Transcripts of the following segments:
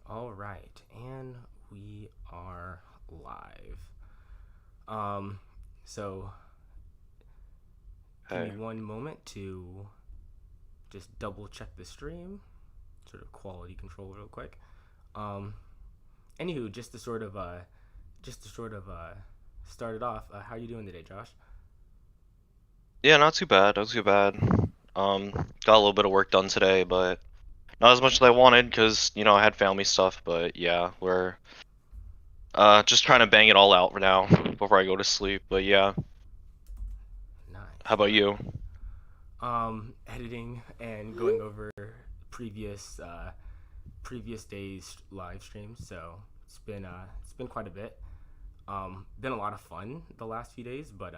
All right, and we are live. Um, so give me Hey. one moment to just double check the stream, sort of quality control real quick. Um, Anywho, just to sort of start it off. How are you doing today, Josh? Yeah, not too bad, not too bad. Got a little bit of work done today, but not as much Yeah, as I wanted because, I had family stuff, but yeah, we're just trying to bang it all out for now before I go to sleep. But yeah, how nice, about nice. you? Editing and going over previous previous days live streams, so it's been quite a bit. Been a lot of fun the last few days, but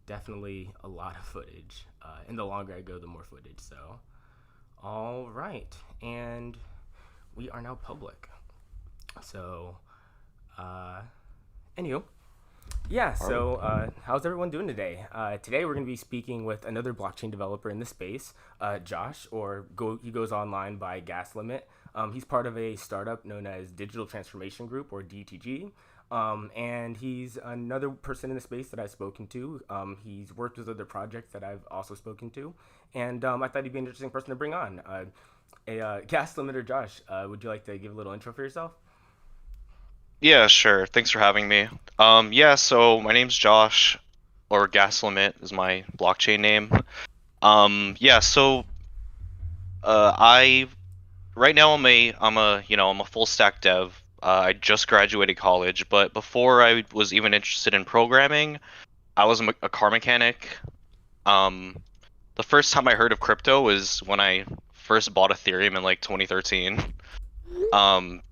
definitely a lot of footage. And the longer I go, the more footage. So, all right, and we are now public. So, uh, anywho, yeah. Are we? How's everyone doing today? Today we're going to be speaking with another blockchain developer in the space, Josh, he goes online by Gas Limit. He's part of a startup known as Digital Transformation Group, or DTG. And he's another person in the space that I've spoken to. He's worked with other projects that I've also spoken to, and I thought he'd be an interesting person to bring on. Gas Limiter, Josh, would you like to give a little intro for yourself? Yeah, sure. Thanks for having me. Yeah, so my name's Josh, or Gas Limit is my blockchain name. Yeah, so I right now I'm a full stack dev. I just graduated college, but before I was even interested in programming, I was a car mechanic. Um, the first time I heard of crypto was when I first bought Ethereum in like 2013. Um,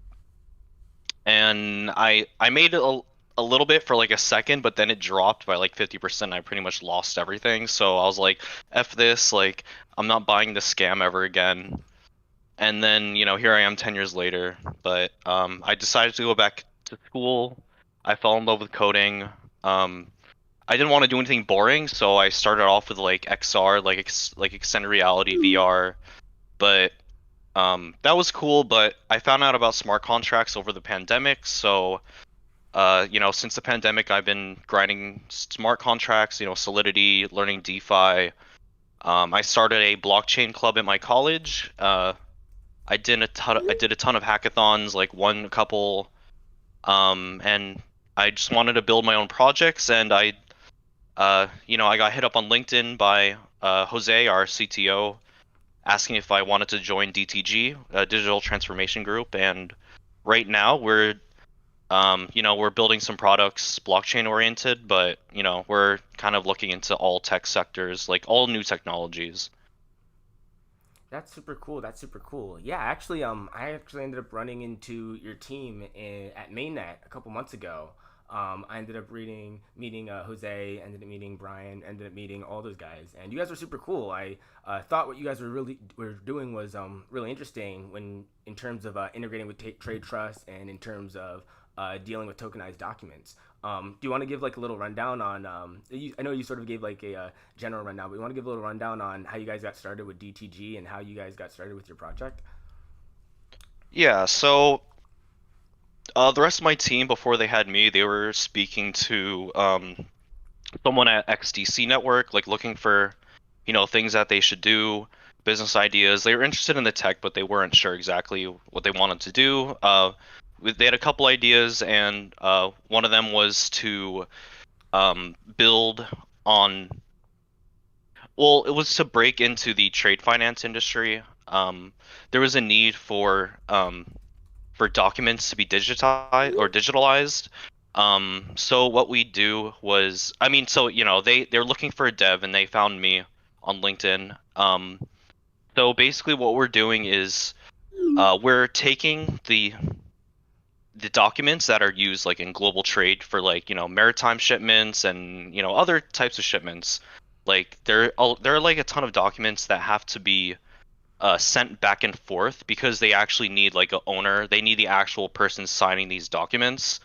and I made a little bit for like a second, but then it dropped by like 50%. I pretty much lost everything. So I was like, F this, like I'm not buying this scam ever again. And then, here I am 10 years later. But I decided to go back to school. I fell in love with coding. Um, I didn't want to do anything boring, so I started off with like XR, like extended reality VR. But that was cool. But I found out about smart contracts over the pandemic. So since the pandemic, I've been grinding smart contracts. Solidity, learning DeFi. I started a blockchain club at my college. I did a ton of hackathons, like won a couple. And I just wanted to build my own projects, and I got hit up on LinkedIn by Jose, our CTO, asking if I wanted to join DTG, a digital transformation group. And right now we're building some products blockchain oriented, but we're kind of looking into all tech sectors, like all new technologies. That's super cool. That's super cool. Yeah, actually, I actually ended up running into your team at Mainnet a couple months ago. I ended up meeting Jose, ended up meeting Brian, ended up meeting all those guys, and you guys were super cool. I thought what you guys were doing was really interesting when in terms of integrating with trade trust and in terms of dealing with tokenized documents. Do you want to give like a little rundown on? I know you sort of gave like a general rundown, but you want to give a little rundown on how you guys got started with DTG and how you guys got started with your project? Yeah, so the rest of my team before they had me, they were speaking to someone at XDC Network, like looking for, things that they should do, business ideas. They were interested in the tech, but they weren't sure exactly what they wanted to do. They had a couple ideas, and one of them was to build on, well, it was to break into the trade finance industry. There was a need for documents to be digitalized. So what we do was, I mean, so they're looking for a dev and they found me on LinkedIn. So basically what we're doing is we're taking the documents that are used like in global trade for like maritime shipments and other types of shipments. Like there are like a ton of documents that have to be sent back and forth because they actually need like a owner. They need the actual person signing these documents.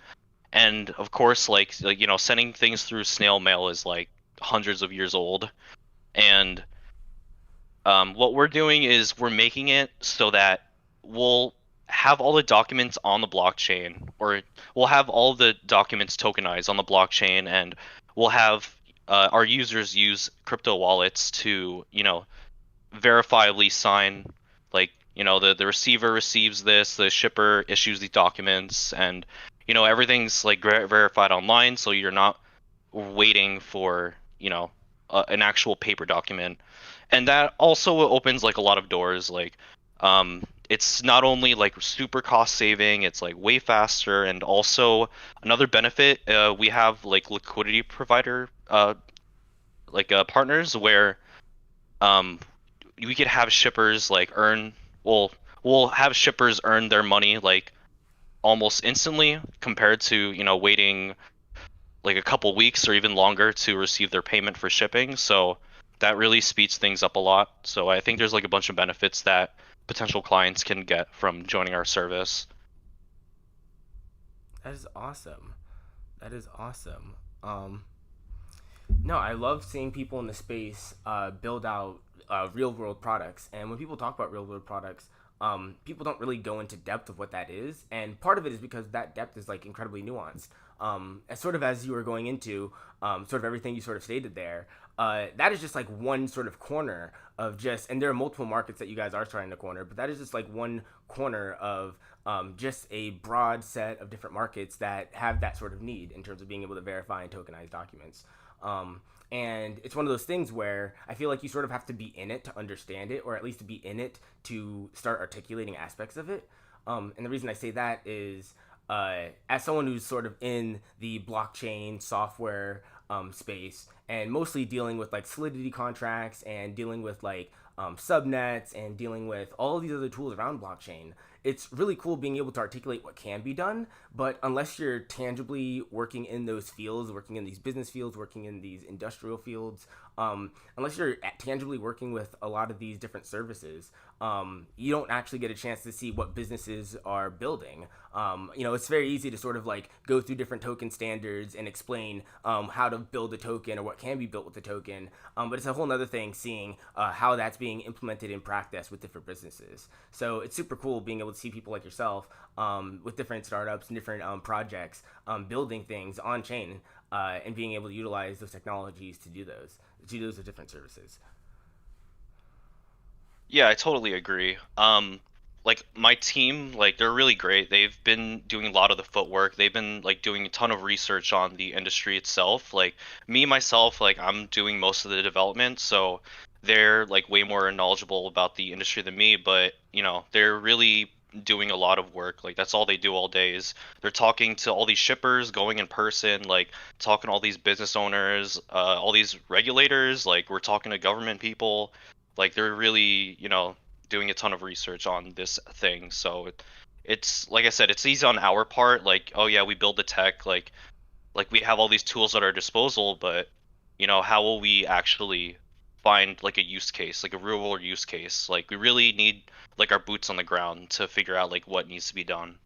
And of course, like sending things through snail mail is like hundreds of years old. And what we're doing is we're making it so that we'll have all the documents on the blockchain, or we'll have all the documents tokenized on the blockchain, and we'll have our users use crypto wallets to, verifiably sign, like, the receiver receives this, the shipper issues these documents, and, everything's like verified online, so you're not waiting for, an actual paper document. And that also opens like a lot of doors. Like, it's not only like super cost saving, it's like way faster. And also another benefit, we have like liquidity provider, partners where, um, we could have shippers like well, we'll have shippers earn their money like almost instantly compared to, waiting like a couple weeks or even longer to receive their payment for shipping. So that really speeds things up a lot. So I think there's like a bunch of benefits that potential clients can get from joining our service. That is awesome. That is awesome. No, I love seeing people in the space build out real world products. And when people talk about real world products, people don't really go into depth of what that is. And part of it is because that depth is like incredibly nuanced. As sort of as you were going into sort of everything you sort of stated there, that is just like one sort of corner of just, and there are multiple markets that you guys are trying to corner, but that is just like one corner of just a broad set of different markets that have that sort of need in terms of being able to verify and tokenize documents. And it's one of those things where I feel like you sort of have to be in it to understand it, or at least to be in it to start articulating aspects of it. And the reason I say that is, as someone who's sort of in the blockchain software space and mostly dealing with like solidity contracts and dealing with like subnets and dealing with all of these other tools around blockchain, it's really cool being able to articulate what can be done. But unless you're tangibly working in those fields, working in these business fields, working in these industrial fields, unless you're tangibly working with a lot of these different services, you don't actually get a chance to see what businesses are building. It's very easy to sort of like go through different token standards and explain how to build a token or what can be built with the token. But it's a whole other thing seeing how that's being implemented in practice with different businesses. So it's super cool being able to see people like yourself with different startups and different projects building things on chain and being able to utilize those technologies to do those with different services. Yeah, I totally agree. Like my team, like they're really great. They've been doing a lot of the footwork. They've been like doing a ton of research on the industry itself. Like me myself, like I'm doing most of the development, so they're like way more knowledgeable about the industry than me, but they're really doing a lot of work. Like that's all they do all day is they're talking to all these shippers, going in person, like talking to all these business owners, all these regulators, like we're talking to government people, like they're really, doing a ton of research on this thing. So it's like I said, it's easy on our part. Like, oh yeah, we build the tech. Like we have all these tools at our disposal, but how will we actually find like a use case, like a real world use case? Like we really need like our boots on the ground to figure out like what needs to be done.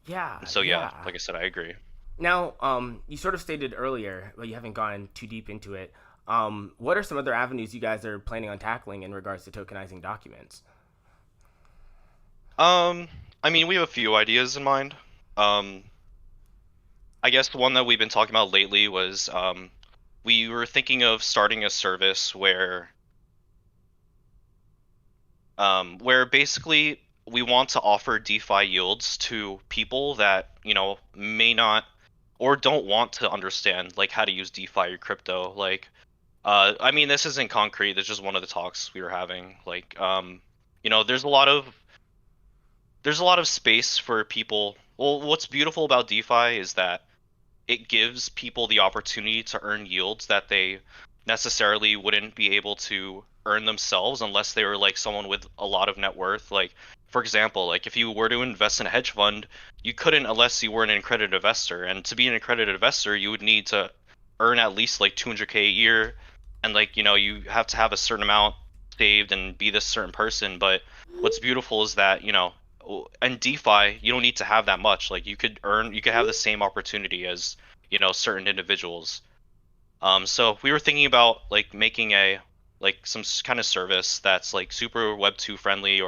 Yeah, And so yeah, yeah. like I said, I agree. Now, you sort of stated earlier, but you haven't gone too deep into it. What are some other avenues you guys are planning on tackling in regards to tokenizing documents? Um, I mean, we have a few ideas in mind. Um, I guess the one that we've been talking about lately was we were thinking of starting a service where basically we want to offer DeFi yields to people that, may not or don't want to understand like how to use DeFi or crypto. Like, I mean, this isn't concrete. This is just one of the talks we were having. Like, there's a lot of space for people. Well, what's beautiful about DeFi is that it gives people the opportunity to earn yields that they necessarily wouldn't be able to earn themselves unless they were like someone with a lot of net worth. Like, for example, like if you were to invest in a hedge fund, you couldn't unless you were an accredited investor. And to be an accredited investor, you would need to earn at least like 200K a year. And like, you have to have a certain amount saved and be this certain person. But what's beautiful is that, in DeFi, you don't need to have that much. Like you could have the same opportunity as, certain individuals. So we were thinking about like making a like some kind of service that's like super Web 2 friendly,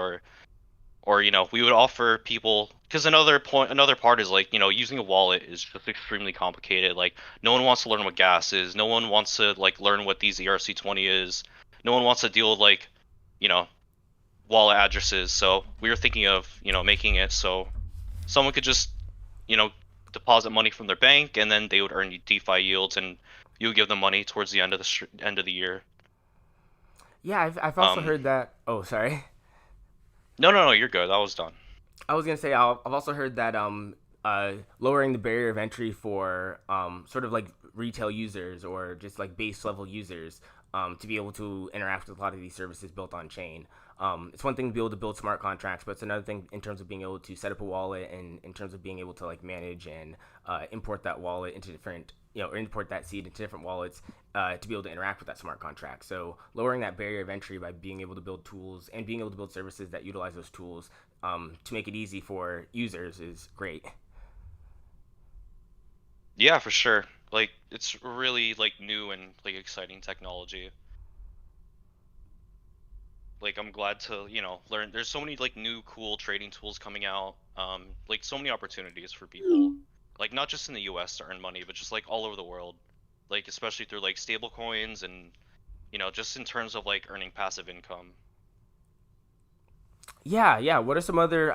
or we would offer people, because another part is like using a wallet is just extremely complicated. Like no one wants to learn what gas is, no one wants to like learn what these ERC20 is, no one wants to deal with like you know wallet addresses. So we were thinking of making it so someone could just you know deposit money from their bank, and then they would earn you DeFi yields, and you would give them money towards the end of the year. Yeah, I've also um heard that. Oh, sorry. no, no, no, you're good. I was done. I was gonna say I've also heard that lowering the barrier of entry for sort of like retail users or just like base level users to be able to interact with a lot of these services built on chain. It's one thing to be able to build smart contracts, but it's another thing in terms of being able to set up a wallet and in terms of being able to like manage and import that wallet into different, or import that seed into different wallets to be able to interact with that smart contract. So lowering that barrier of entry by being able to build tools and being able to build services that utilize those tools to make it easy for users is great. Yeah, for sure. Like it's really like new and like exciting technology. Like I'm glad to, learn. There's so many like new cool trading tools coming out. Like so many opportunities for people. Like not just in the US to earn money, but just like all over the world. Like especially through like stable coins and just in terms of like earning passive income. Yeah, yeah. What are some other?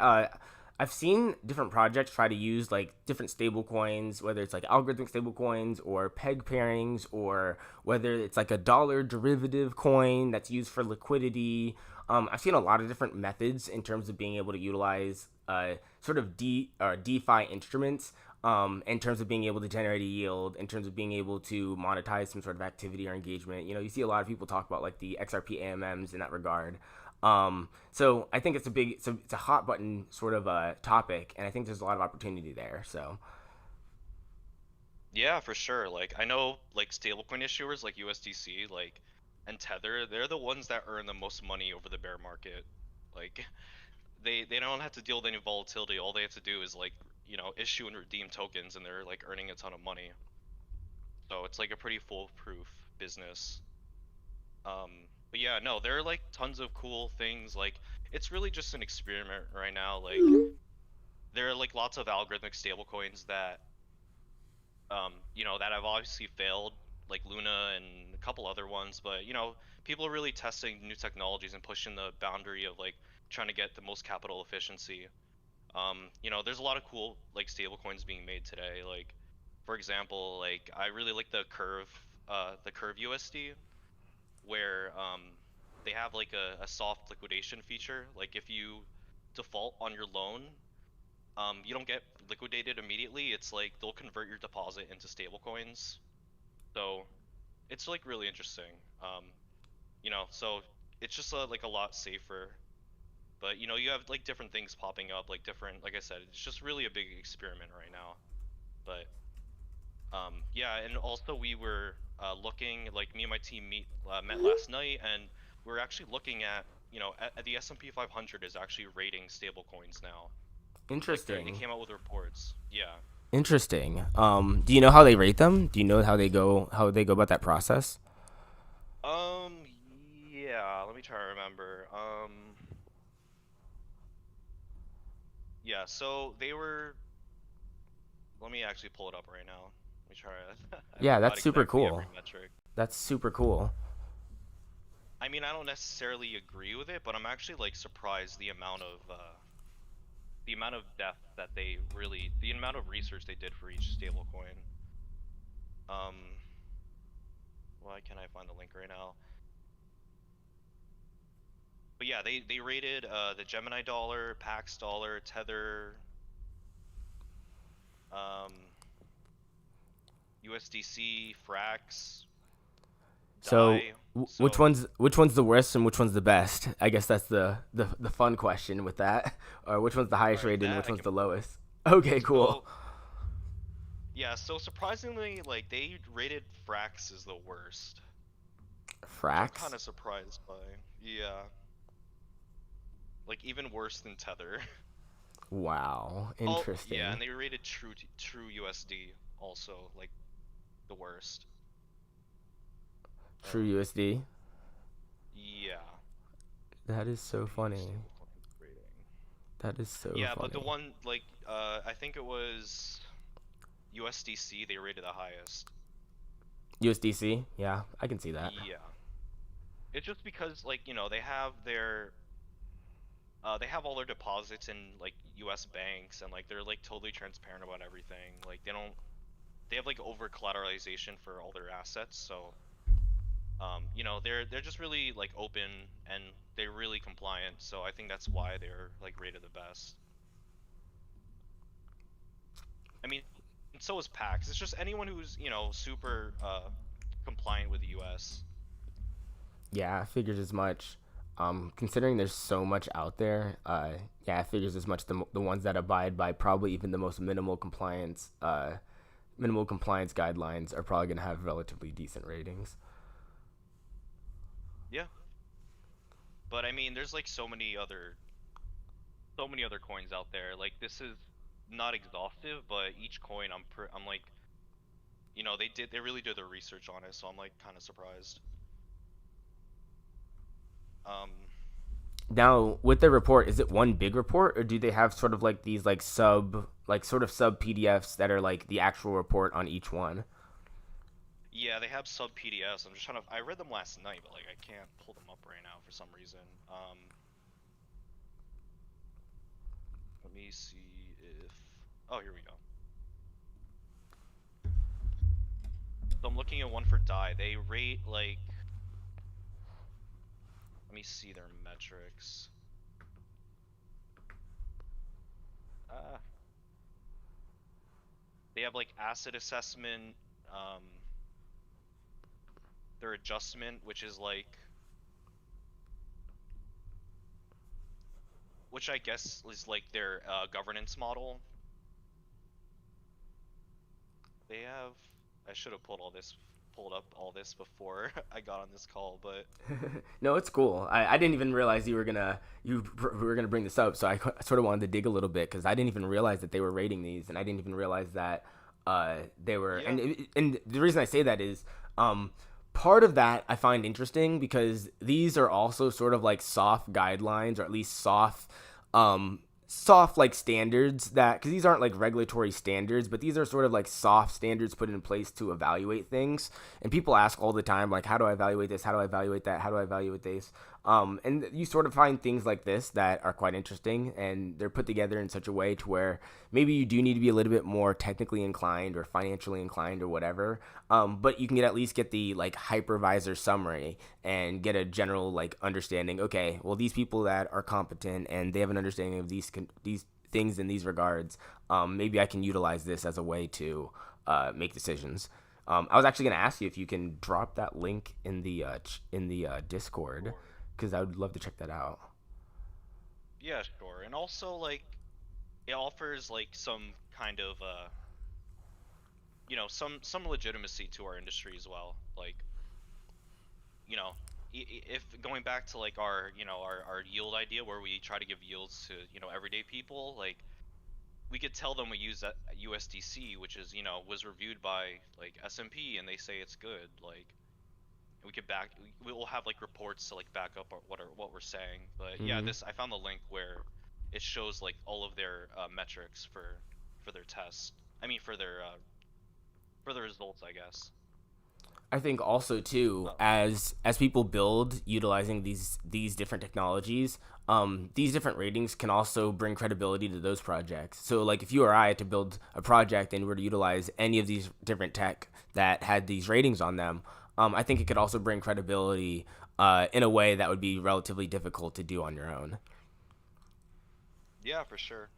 I've seen different projects try to use like different stable coins, whether it's like algorithmic stable coins or peg pairings, or whether it's like a dollar derivative coin that's used for liquidity. I've seen a lot of different methods in terms of being able to utilize sort of DeFi instruments in terms of being able to generate a yield, in terms of being able to monetize some sort of activity or engagement. You see a lot of people talk about like the XRP AMMs in that regard. So I think it's a hot button sort of a topic, and I think there's a lot of opportunity there. So Yeah, for sure. Like I know like stablecoin issuers like USDC, like and Tether, they're the ones that earn the most money over the bear market. Like they don't have to deal with any volatility. All they have to do is like, issue and redeem tokens, and they're like earning a ton of money. So it's like a pretty foolproof business. But yeah, no, there are like tons of cool things. Like it's really just an experiment right now. Like there are like lots of algorithmic stablecoins that that have obviously failed, like Luna and a couple other ones, but people are really testing new technologies and pushing the boundary of like trying to get the most capital efficiency. There's a lot of cool like stable coins being made today. Like, for example, like I really like the Curve USD, where they have like a soft liquidation feature. Like if you default on your loan, you don't get liquidated immediately. It's like they'll convert your deposit into stable coins. So it's like really interesting. Um, so it's just like a lot safer. But you have like different things popping up, like different, like I said, it's just really a big experiment right now. But yeah, and also we were looking, like me and my team met last night, and we're actually looking at, at the S&P 500 is actually rating stable coins now. Like they interesting, came out with reports. Yeah. interesting. Do you know how they rate them? Do you know how they go about that process? Um, yeah, let me try to remember. Yeah, so they were, let me actually pull it up right now. Let me try to, I Yeah, forgot that's super exactly cool. every metric. That's super cool. I mean, I don't necessarily agree with it, but I'm actually like surprised the amount of depth that the amount of research they did for each stablecoin. Um, why can't I find the link right now? But yeah, they rated the Gemini dollar, Pax dollar, Tether, um, USDC, Frax, So Die. which So one's the worst and which one's the best? I guess that's the fun question with that. Or which one's the all highest right, rated and that which I one's can the pull up. lowest? Okay, cool. So yeah, so surprisingly, like they rated Frax as the worst, which I'm kind Frax. of surprised by. Yeah, like even worse than Tether. Wow, Oh yeah, interesting. and they rated True USD also like the worst. True Um, USD. yeah, That is so CPU funny. stablecoin rating. That is so Yeah, but the funny. one like I think it was USDC they rated the highest. USDC, yeah, I can see that. Yeah. It's just because like, they have all their deposits in like US banks and like they're like totally transparent about everything. Like they have like over collateralization for all their assets, so they're just really like open and they're really compliant, so I think that's why they're like rated the best. I mean, so is PAX. It's just anyone who's, super compliant with the US. Yeah, I figured as much. Considering there's so much out there, yeah, I figures as much. The ones that abide by probably even the most minimal compliance guidelines are probably going to have relatively decent ratings. Yeah. But I mean, there's like so many other coins out there. Like this is not exhaustive, but each coin I'm like, they really did their research on it, so I'm like kind of surprised. Um Now, with the report, is it one big report, or do they have sort of like these sub PDFs that are like the actual report on each one? yeah, they have sub PDFs. I'm just trying to I read them last night, but like I can't pull them up right now for some reason. Let me see if Oh, here we go. So I'm looking at one for DAI. They rate like let me see their metrics. Uh they have like asset assessment, um their adjustment, which I guess is like their governance model. They have. I should have pulled up all this before I got on this call, but No, it's cool. I didn't even realize were gonna bring this up, so I sort of wanted to dig a little bit because I didn't even realize that they were rating these, and I didn't even realize that they were. yeah, And the reason I say that is part of that I find interesting because these are also sort of like soft guidelines, or at least soft like standards, that because these aren't like regulatory standards, but these are sort of like soft standards put in place to evaluate things. And people ask all the time, like, how do I evaluate this, how do I evaluate that, how do I evaluate this? And you sort of find things like this that are quite interesting, and they're put together in such a way to where maybe you do need to be a little bit more technically inclined or financially inclined or whatever, but you can at least get the like hypervisor summary and get a general like understanding. Okay, well, these people that are competent and they have an understanding of these things in these regards, maybe I can utilize this as a way to make decisions. I was actually going to ask you if you can drop that link in the Discord, sure. because I would love to check that out. Yeah, sure. And also like it offers like some kind of some legitimacy to our industry as well. Like, you know, if going back to like our yield idea where we try to give yields to, everyday people, like we could tell them we use that USDC, which is, was reviewed by like S&P and they say it's good. Like we will have like reports to like back up what we're saying. But yeah, Mm-hmm. this I found the link where it shows like all of their metrics for their tests. I mean for the results, I guess. I think also too, Uh, as people build utilizing these different technologies, these different ratings can also bring credibility to those projects. So like if you or I had to build a project and were to utilize any of these different tech that had these ratings on them, I think it could also bring credibility in a way that would be relatively difficult to do on your own. yeah, for sure.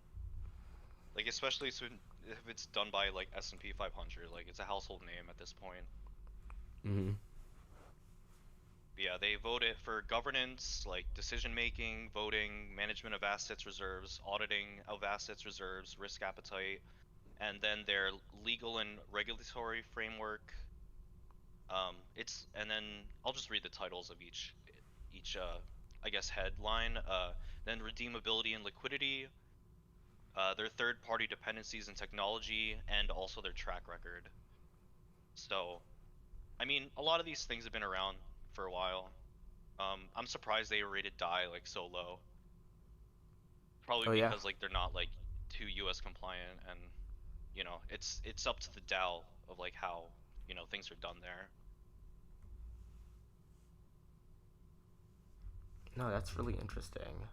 Like especially if it's done by like S&P 500, like it's a household name at this point. Mm-hmm. Yeah, they vote it for governance, like decision making, voting, management of assets reserves, auditing of assets reserves, risk appetite, and then their legal and regulatory framework. It's and then I'll just read the titles of each I guess headline. Then redeemability and liquidity, their third party dependencies and technology, and also their track record. So, I mean, a lot of these things have been around for a while. I'm surprised they rated DAI like so low. Probably Oh yeah. because like they're not like too US compliant, and it's up to the DAO of like how things are done there. No, that's really interesting.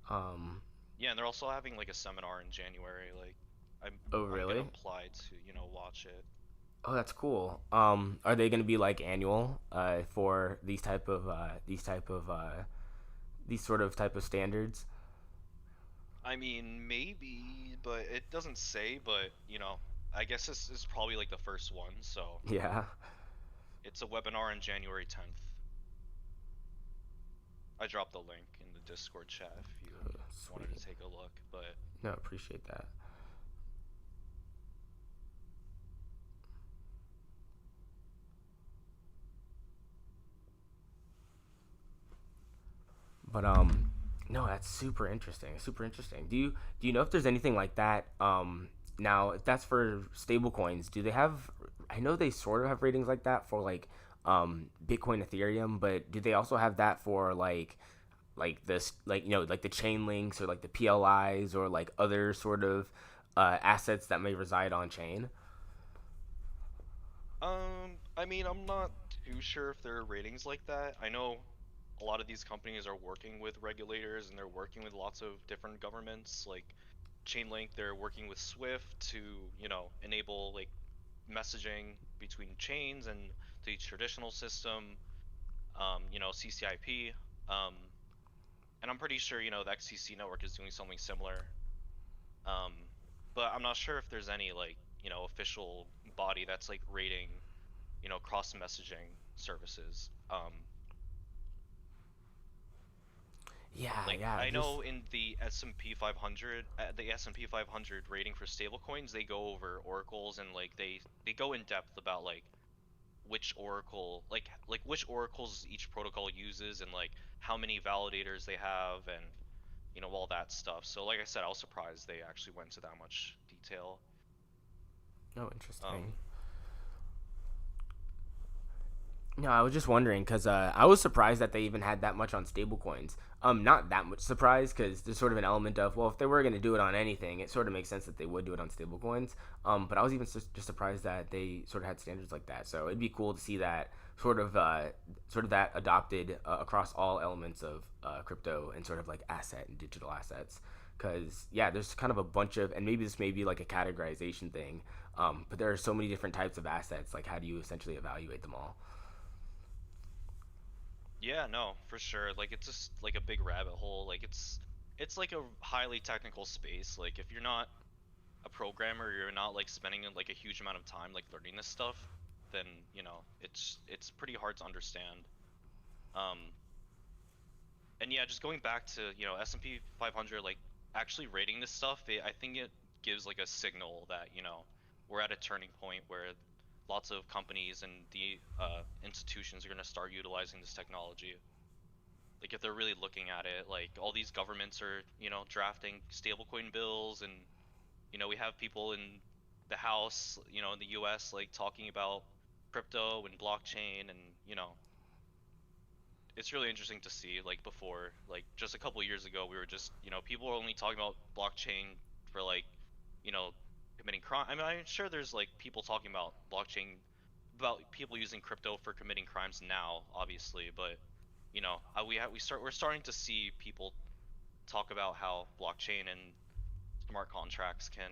Um, Yeah, and they're also having like a seminar in January. Like oh I'm gonna really? apply to watch it. Oh, that's cool. Are they going to be like annual for these sort of type of standards? I mean, maybe, but it doesn't say. But I guess this is probably like the first one. So Yeah. it's a webinar on January 10th. I dropped the link in the Discord chat if you wanted Sweet. to take a look. But No, appreciate that. But no, that's super interesting. Super interesting. Do you know if there's anything like that? Now if that's for stable coins, do they have? I know they sort of have ratings like that for like Bitcoin, Ethereum, but do they also have that for like this like the chain links or like the PLIs or like other sort of assets that may reside on chain? I mean, I'm not too sure if there are ratings like that. I know a lot of these companies are working with regulators and they're working with lots of different governments. Like Chainlink, they're working with Swift to, enable like messaging between chains and the traditional system. CCIP. Um, and I'm pretty sure, the XCC network is doing something similar. Um, but I'm not sure if there's any like, official body that's like rating, cross messaging services. Yeah, Like yeah. I There's know in the S&P 500, the S&P 500 rating for stablecoins, they go over oracles and like they go in depth about like which oracle, like which oracles each protocol uses and like how many validators they have and all that stuff. So like I said, I was surprised they actually went to that much detail. no interesting. Um, No, I was just wondering because I was surprised that they even had that much on stablecoins. Not that much surprised because there's sort of an element of well, if they were going to do it on anything, it sort of makes sense that they would do it on stablecoins. But I was even just surprised that they sort of had standards like that. So it'd be cool to see that sort of that adopted across all elements of crypto and sort of like asset and digital assets. Because yeah, there's kind of a bunch of, and maybe this may be like a categorization thing. But there are so many different types of assets. Like, how do you essentially evaluate them all? yeah, no, for sure. Like it's just like a big rabbit hole. Like it's like a highly technical space. Like if you're not a programmer, you're not like spending like a huge amount of time like learning this stuff, then it's pretty hard to understand. Um, and yeah, just going back to S&P 500, like actually rating this stuff, I think it gives like a signal that we're at a turning point where lots of companies and the institutions are going to start utilizing this technology. Like if they're really looking at it, like all these governments are drafting stablecoin bills, and we have people in the House, in the U.S. like talking about crypto and blockchain, and it's really interesting to see. Like before, like just a couple years ago, we were just people were only talking about blockchain for like you know committing crime. I mean, I'm sure there's like people talking about blockchain, about people using crypto for committing crimes now, obviously, but we're starting to see people talk about how blockchain and smart contracts can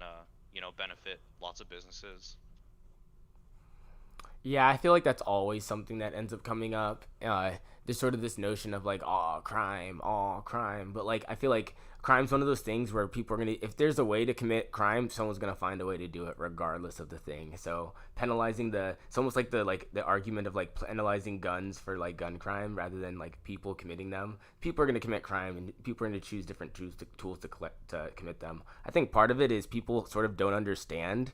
benefit lots of businesses. Yeah, I feel like that's always something that ends up coming up. There's sort of this notion of like, oh, crime. But like, I feel like crime's one of those things where people are gonna, if there's a way to commit crime, someone's gonna find a way to do it regardless of the thing. So penalizing it's almost like the argument of like penalizing guns for like gun crime rather than like people committing them. People are gonna commit crime and people are gonna choose different tools to commit them. I think part of it is people sort of don't understand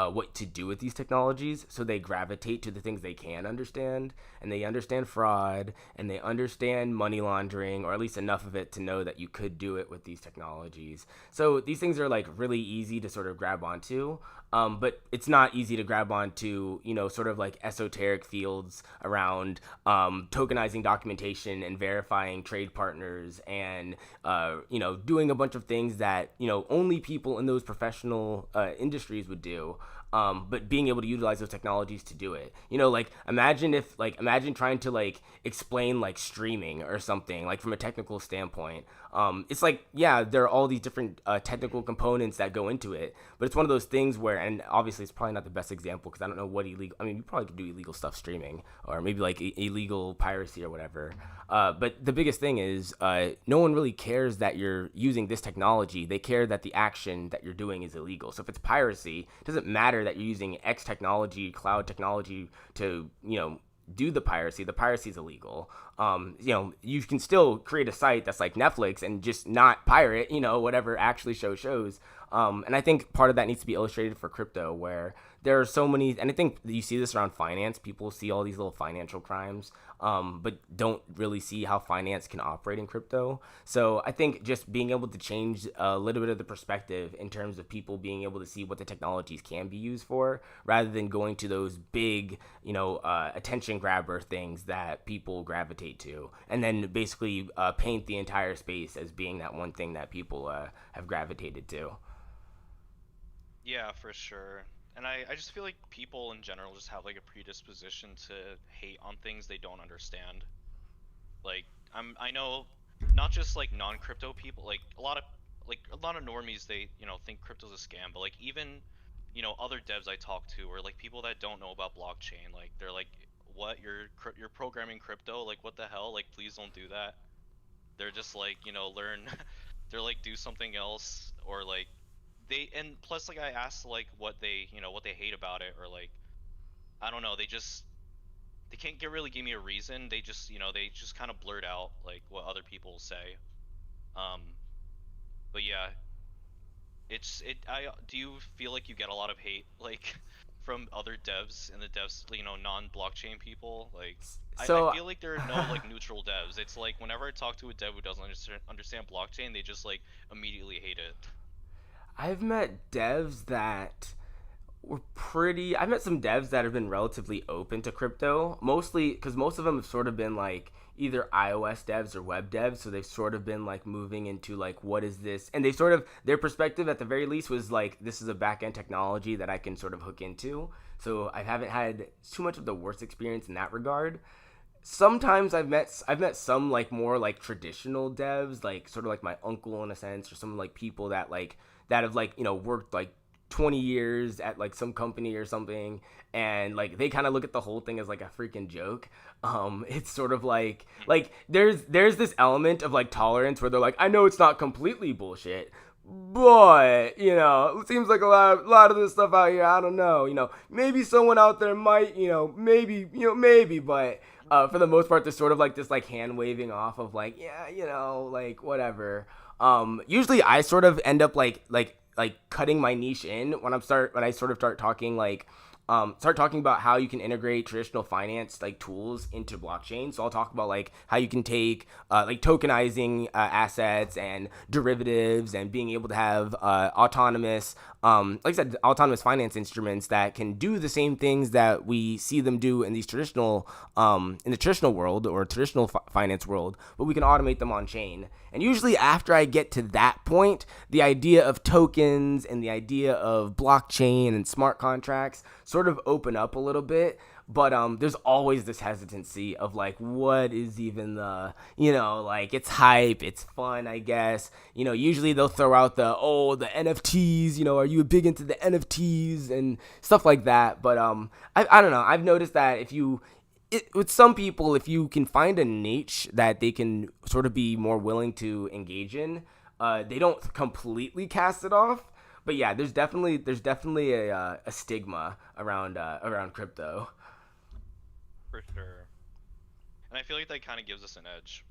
what to do with these technologies, so they gravitate to the things they can understand, and they understand fraud, and they understand money laundering, or at least enough of it to know that you could do it with these technologies. So these things are like really easy to sort of grab onto. But it's not easy to grab onto, sort of like esoteric fields around tokenizing documentation and verifying trade partners and, doing a bunch of things that, only people in those professional industries would do. But being able to utilize those technologies to do it, like imagine trying to like explain like streaming or something like from a technical standpoint. It's like, yeah, there are all these different technical components that go into it, but it's one of those things where, and obviously it's probably not the best example because I don't know what illegal. I mean, you probably could do illegal stuff streaming, or maybe like illegal piracy or whatever. But the biggest thing is, no one really cares that you're using this technology. They care that the action that you're doing is illegal. So if it's piracy, it doesn't matter that you're using X technology, cloud technology to, do the piracy. The piracy is illegal. You can still create a site that's like Netflix and just not pirate, whatever actually shows. And I think part of that needs to be illustrated for crypto, where there are so many, and I think you see this around finance. People see all these little financial crimes, but don't really see how finance can operate in crypto. So I think just being able to change a little bit of the perspective in terms of people being able to see what the technologies can be used for, rather than going to those big, attention grabber things that people gravitate to, and then basically paint the entire space as being that one thing that people have gravitated to. Yeah, for sure. And I just feel like people in general just have like a predisposition to hate on things they don't understand. Like I know not just like non-crypto people, like a lot of normies they, think crypto's a scam, but like even, other devs I talk to or like people that don't know about blockchain, like they're like, "What? You're programming crypto? Like what the hell? Like please don't do that." They're just like, learn they're like do something else or like they and plus like I asked like what they hate about it or like I don't know, they can't really give me a reason. They just kind of blurt out like what other people say. Um, but yeah, I do you feel like you get a lot of hate like from other devs and the devs, non-blockchain people? Like I So feel like there are no like neutral devs. It's like whenever I talk to a dev who doesn't understand blockchain, they just like immediately hate it. I've met devs that were pretty. I've met some devs that have been relatively open to crypto, mostly because most of them have sort of been like either iOS devs or web devs. So they've sort of been like moving into like, what is this? And they sort of, their perspective at the very least was like, this is a back end technology that I can sort of hook into. So I haven't had too much of the worst experience in that regard. Sometimes I've met some like more like traditional devs, like sort of like my uncle in a sense, or some like people that have like, worked like 20 years at like some company or something, and like they kind of look at the whole thing as like a freaking joke. It's sort of like there's this element of like tolerance where they're like, I know it's not completely bullshit, but it seems like a lot of this stuff out here, I don't know, maybe someone out there might, maybe, but for the most part, there's sort of like this like hand waving off of like, yeah, like whatever. Usually I sort of end up like cutting my niche in when I sort of start talking about how you can integrate traditional finance like tools into blockchain. So I'll talk about like how you can take like tokenizing assets and derivatives, and being able to have autonomous, like I said, autonomous finance instruments that can do the same things that we see them do in these traditional, in the traditional world or traditional finance world, but we can automate them on chain. And usually after I get to that point, the idea of tokens and the idea of blockchain and smart contracts sort of open up a little bit. But there's always this hesitancy of like, what is even the, like it's hype, it's fun, I guess. Usually they'll throw out the NFTs. Are you big into the NFTs and stuff like that? But I don't know. I've noticed that with some people, if you can find a niche that they can sort of be more willing to engage in, they don't completely cast it off. But yeah, there's definitely a stigma around crypto. For sure. And I feel like that kind of gives us an edge.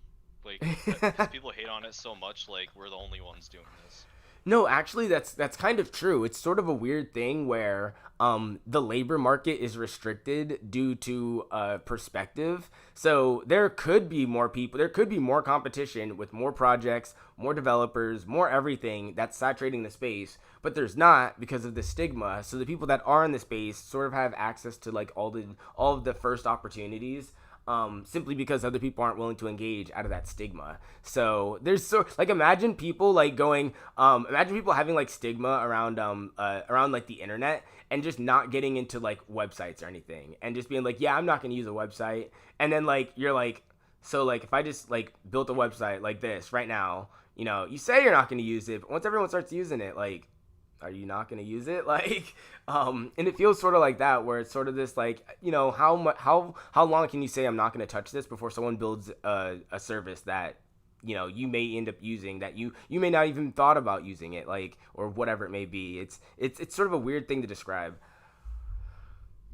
Like, because people hate on it so much, like, we're the only ones doing this. No, actually, that's kind of true. It's sort of a weird thing where the labor market is restricted due to perspective. So there could be more people, there could be more competition with more projects, more developers, more everything that's saturating the space. But there's not because of the stigma. So the people that are in the space sort of have access to like all of the first opportunities, simply because other people aren't willing to engage out of that stigma. So there's so like imagine people like going, imagine people having like stigma around like the internet and just not getting into like websites or anything and just being like, yeah, I'm not gonna use a website. And then like you're like, so like if I just like built a website like this right now, you say you're not gonna use it, but once everyone starts using it, like are you not going to use it like and it feels sort of like that where it's sort of this like how much how long can you say I'm not going to touch this before someone builds a service that you may end up using that you may not even thought about using it like or whatever it may be. It's sort of a weird thing to describe.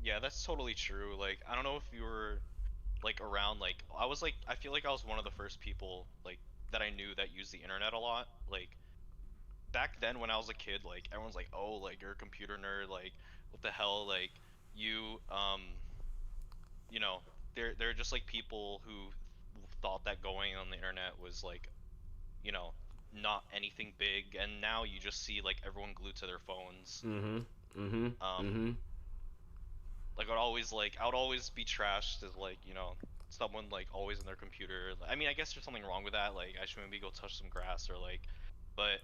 Yeah, that's totally true. Like, I don't know if you were like around. Like, I feel like I was one of the first people like that I knew that used the internet a lot. Like, back then when I was a kid, like everyone's like, "Oh, like you're a computer nerd, like what the hell?" Like you you know, they're just like people who thought that going on the internet was like, you know, not anything big, and now you just see like everyone glued to their phones. Mhm. Mhm. Um Mhm. I would always be trashed as like, someone like always in their computer. I mean, I guess there's something wrong with that. Like I should maybe go touch some grass or like, but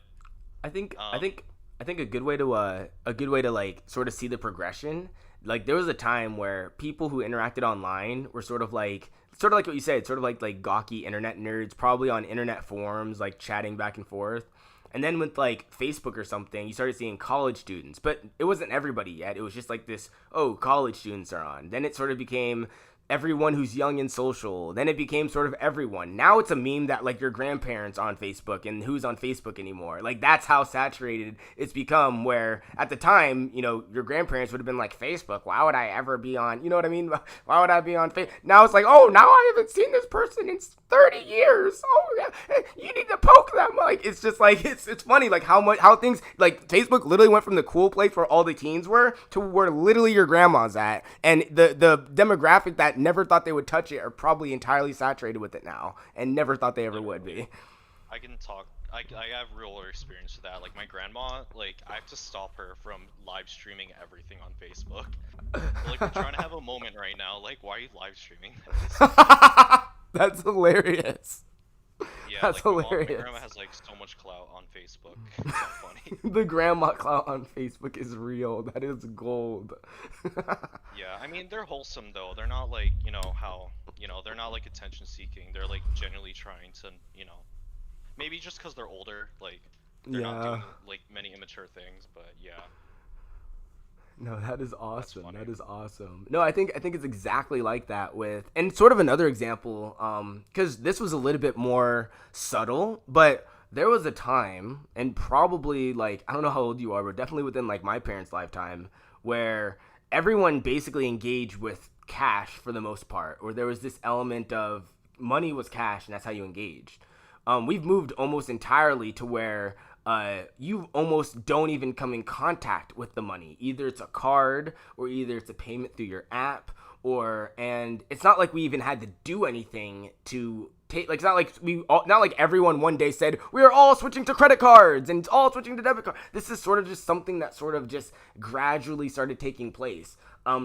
I think I um think I think a good way to like sort of see the progression. Like there was a time where people who interacted online were sort of like what you said, sort of like gawky internet nerds, probably on internet forums, like chatting back and forth. And then with like Facebook or something, you started seeing college students, but it wasn't everybody yet. It was just like this, oh, college students are on. Then it sort of became everyone who's young and social. Then it became sort of everyone. Now it's a meme that like your grandparents on Facebook and who's on Facebook anymore. Like that's how saturated it's become. Where at the time, your grandparents would have been like, Facebook. Why would I ever be on? You know what I mean? Why would I be on Facebook? Now it's like, oh, now I haven't seen this person in 30 years. Oh yeah, you need to poke them. Like it's just like it's funny like how things like Facebook literally went from the cool place where all the teens were to where literally your grandma's at, and the demographic that never thought they would touch it are probably entirely saturated with it now and never thought they ever would literally, be. I can talk. I have real experience with that. Like my grandma, like I have to stop her from live streaming everything on Facebook. Like we're trying to have a moment right now. Like why are you live streaming this? That's hilarious. Yeah, That's like my hilarious. grandma has like so much clout on Facebook. It's not funny. The grandma clout on Facebook is real. That is gold. Yeah, I mean they're wholesome though. They're not like, they're not like attention seeking. They're like genuinely trying to, maybe just because they're older, like they're not Yeah. doing like many immature things, but yeah, No, that is that's awesome. funny. That is awesome. No, I think it's exactly like that with and sort of another example cuz this was a little bit more subtle, but there was a time and probably like I don't know how old you are, but definitely within like my parents' lifetime where everyone basically engaged with cash for the most part, or there was this element of money was cash and that's how you engaged. We've moved almost entirely to where you almost don't even come in contact with the money. Either it's a card or either it's a payment through your app and it's not like we even had to do anything to take like it's not like not like everyone one day said we are all switching to credit cards and it's all switching to debit cards. This is sort of just something that sort of just gradually started taking place.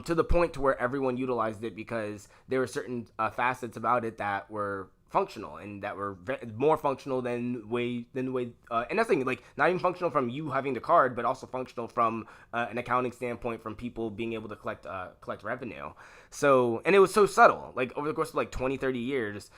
To the point to where everyone utilized it because there were certain facets about it that were functional and that were more functional than the way and that's thing like not even functional from you having the card but also functional from an accounting standpoint from people being able to collect revenue. So and it was so subtle like over the course of like 20-30 years,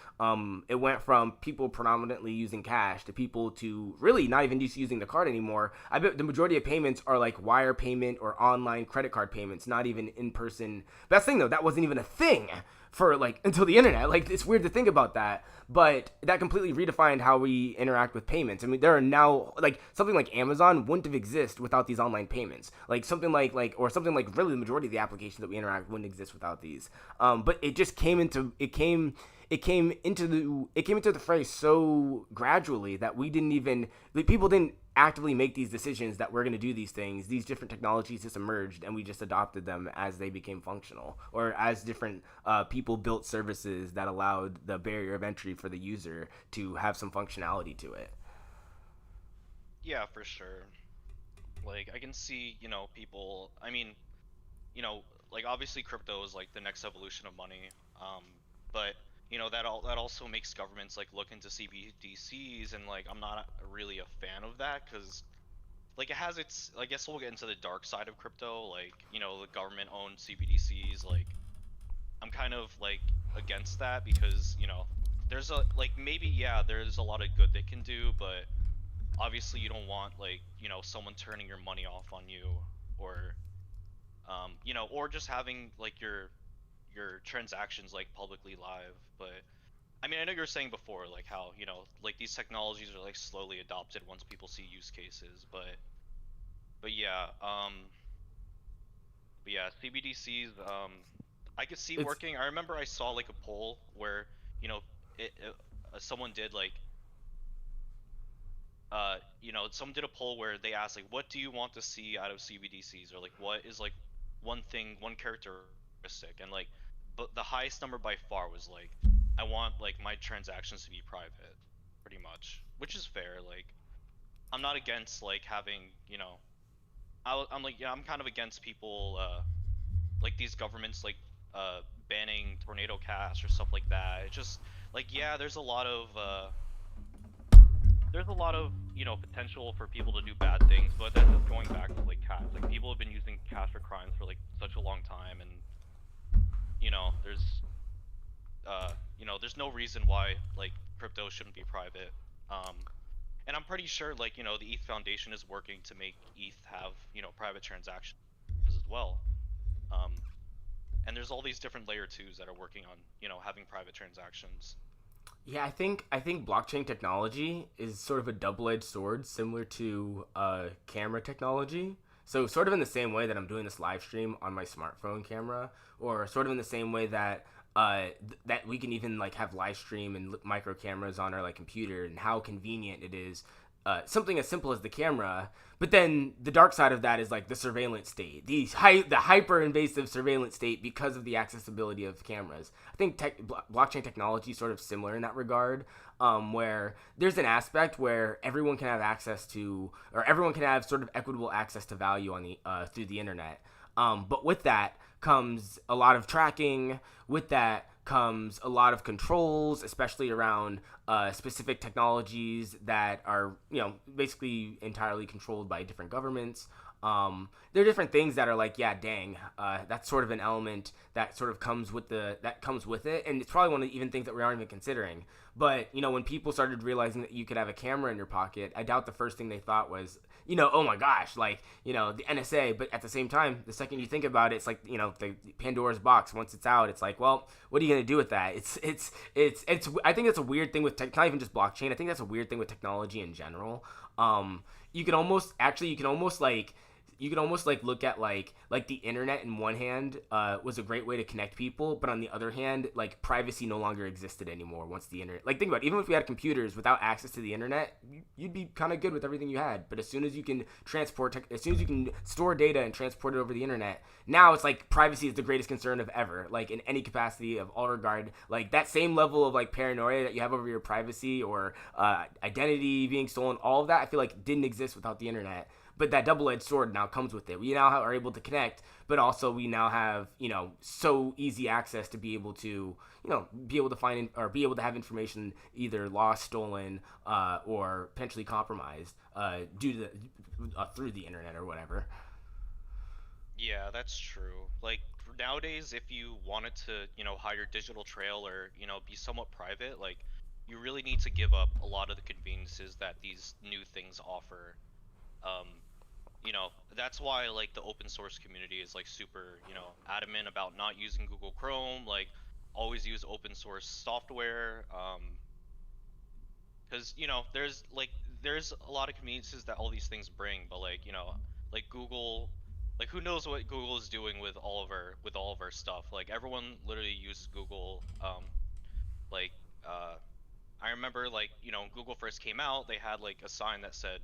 it went from people predominantly using cash to people to really not even just using the card anymore. I bet the majority of payments are like wire payment or online credit card payments, not even in person. Best thing though, that wasn't even a thing for like until the internet. Like it's weird to think about that, but that completely redefined how we interact with payments. I mean, there are now like something like Amazon wouldn't have existed without these online payments. Like something like or something like really the majority of the applications that we interact with wouldn't exist without these. But it just came into the fray so gradually that we didn't even like, people didn't actively make these decisions that we're going to do these things. These different technologies just emerged, and we just adopted them as they became functional, or as different people built services that allowed the barrier of entry for the user to have some functionality to it. Yeah, for sure. Like I can see, people. I mean, like obviously crypto is like the next evolution of money. Um, but that also makes governments like look into CBDCs, and like I'm not really a fan of that because like it has its. I guess we'll get into the dark side of crypto, like the government owned CBDCs. Like I'm kind of like against that because there's a like maybe yeah there's a lot of good they can do, but obviously you don't want like someone turning your money off on you, or or just having like your transactions like publicly live. But I mean, I know you were saying before like how like these technologies are like slowly adopted once people see use cases, but yeah, CBDCs, I could see It's working. I remember I saw like a poll where you know someone did like someone did a poll where they asked like, what do you want to see out of CBDCs, or like what is like one thing, one characteristic, and like, but the highest number by far was like, I want like my transactions to be private, pretty much, which is fair. Like, I'm not against like having, I'm like, yeah, I'm kind of against people, like these governments like, banning Tornado Cash or stuff like that. It's just like, yeah, there's a lot of potential for people to do bad things, but that's just going back to like cash. Like people have been using cash for crimes for like such a long time, and there's there's no reason why like crypto shouldn't be private. Um, and I'm pretty sure like the ETH Foundation is working to make ETH have private transactions as well. Um, and there's all these different layer twos that are working on having private transactions. Yeah, I think blockchain technology is sort of a double-edged sword, similar to camera technology. So sort of in the same way that I'm doing this live stream on my smartphone camera, or sort of in the same way that that we can even like have live stream and micro cameras on our like computer, and how convenient it is. Something as simple as the camera, but then the dark side of that is like the surveillance state, the hyper invasive surveillance state because of the accessibility of cameras. I think blockchain technology is sort of similar in that regard, where there's an aspect where everyone can have access to, or everyone can have sort of equitable access to value on the through the internet. But with that comes a lot of tracking. With that comes a lot of controls, especially around specific technologies that are, basically entirely controlled by different governments. There are different things that are like, yeah, dang, that's sort of an element that sort of comes with it, and it's probably one of the even things that we aren't even considering. But when people started realizing that you could have a camera in your pocket, I doubt the first thing they thought was, oh my gosh, like, the NSA. But at the same time, the second you think about it, it's like, the Pandora's box. Once it's out, it's like, well, what are you gonna do with that? It's. I think that's a weird thing with not even just blockchain. I think that's a weird thing with technology in general. You can almost like look at like the internet in one hand was a great way to connect people, but on the other hand, like privacy no longer existed anymore once the internet. Like think about it, even if we had computers without access to the internet, you'd be kind of good with everything you had. But as soon as you can as soon as you can store data and transport it over the internet, now it's like privacy is the greatest concern of ever. Like in any capacity of all regard, like that same level of like paranoia that you have over your privacy or identity being stolen, all of that I feel like didn't exist without the internet. But that double-edged sword now comes with it. We now are able to connect, but also we now have so easy access to be able to be able to find or be able to have information either lost, stolen, or potentially compromised due to through the internet or whatever. Yeah, that's true. Like nowadays, if you wanted to, hide your digital trail, or, be somewhat private, like you really need to give up a lot of the conveniences that these new things offer. Um, that's why like the open source community is like super, adamant about not using Google Chrome, like always use open source software. Because there's a lot of conveniences that all these things bring, but like like Google, like who knows what Google is doing with all of our stuff. Like everyone literally uses Google. Like uh I remember like Google first came out, they had like a sign that said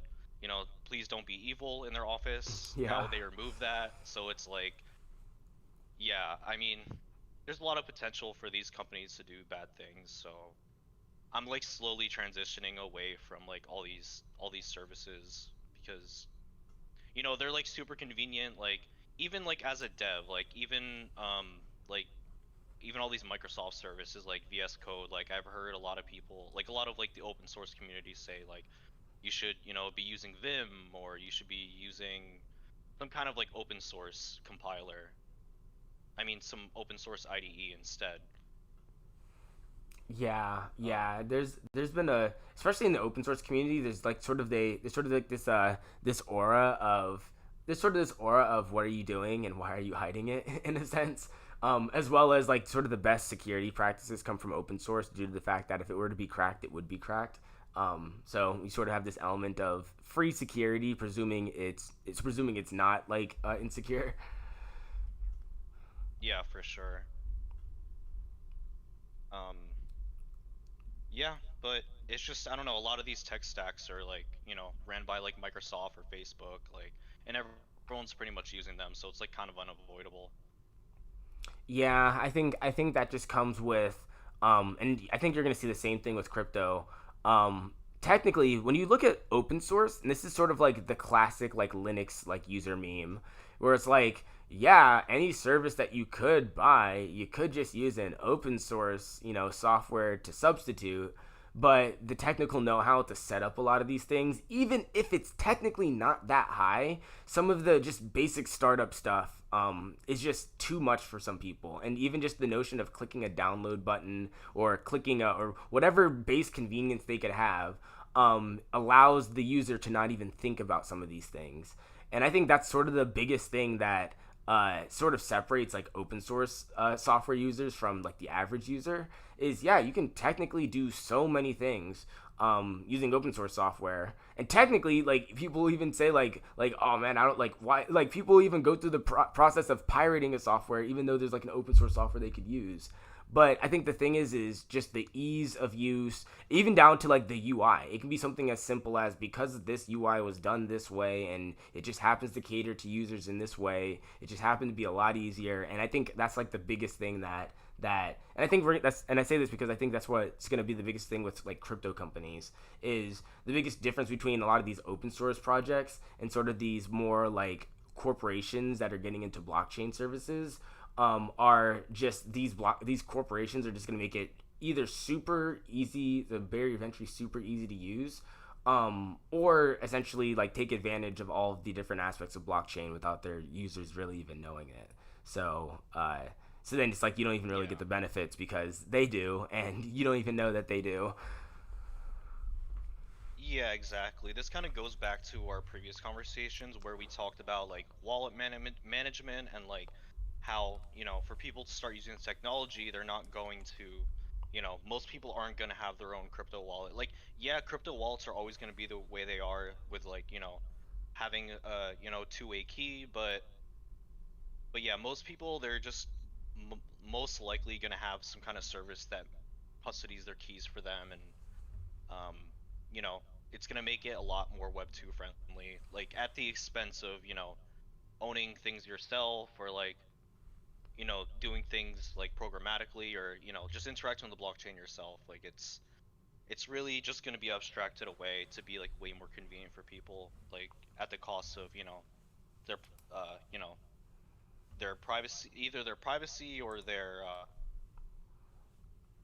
please don't be evil in their office. Yeah. Now they removed that, so it's like, yeah, I mean, there's a lot of potential for these companies to do bad things. So I'm like slowly transitioning away from like all these services because they're like super convenient. Like even like as a dev, like even all these Microsoft services like VS Code, like I've heard a lot of people, like a lot of like the open source community say like you should, be using Vim or you should be using some kind of like open source compiler. I mean, some open source IDE instead. Yeah, Um, yeah. There's been a, especially in the open source community, there's sort of like this aura of, there's sort of this aura of what are you doing and why are you hiding it in a sense. As well as like sort of the best security practices come from open source due to the fact that if it were to be cracked, it would be cracked. So we sort of have this element of free security, presuming it's presuming it's not like insecure. yeah, for sure. Um, yeah, but it's just I don't know. A lot of these tech stacks are like ran by like Microsoft or Facebook, like, and everyone's pretty much using them, so it's like kind of unavoidable. Yeah, I think that just comes with, and I think you're going to see the same thing with crypto. Technically, when you look at open source, and this is sort of like the classic like Linux like user meme, where it's like, yeah, any service that you could buy, you could just use an open source, software to substitute. But the technical know-how to set up a lot of these things, even if it's technically not that high, some of the just basic startup stuff is just too much for some people. And even just the notion of clicking a download button or clicking or whatever base convenience they could have allows the user to not even think about some of these things. And I think that's sort of the biggest thing that sort of separates like open source software users from like the average user is, yeah, you can technically do so many things using open source software, and technically like people even say like oh man, I don't like why, like people even go through the process of pirating a software even though there's like an open source software they could use. But I think the thing is just the ease of use, even down to like the UI. It can be something as simple as, because this UI was done this way and it just happens to cater to users in this way, it just happened to be a lot easier. And I think that's like the biggest thing and I think that's, and I say this because I think that's what's going to be the biggest thing with like crypto companies, is the biggest difference between a lot of these open source projects and sort of these more like corporations that are getting into blockchain services, are just these corporations are just going to make it either super easy, the barrier of entry super easy to use, or essentially like take advantage of all of the different aspects of blockchain without their users really even knowing it. So, so then it's like you don't even really get Yeah. the benefits because they do, and you don't even know that they do. Yeah, exactly. This kind of goes back to our previous conversations where we talked about like management and like how, for people to start using this technology, they're not going to, most people aren't going to have their own crypto wallet. Like, yeah, crypto wallets are always going to be the way they are with like, having a, two-way key, but yeah, most people they're just most likely going to have some kind of service that custodies their keys for them and um, you know, it's gonna make it a lot more Web 2 friendly, like at the expense of, owning things yourself or like, doing things like programmatically or, just interacting with the blockchain yourself. Like it's really just gonna be abstracted away to be like way more convenient for people, like at the cost of, their uh, you know, their privacy, either their privacy or their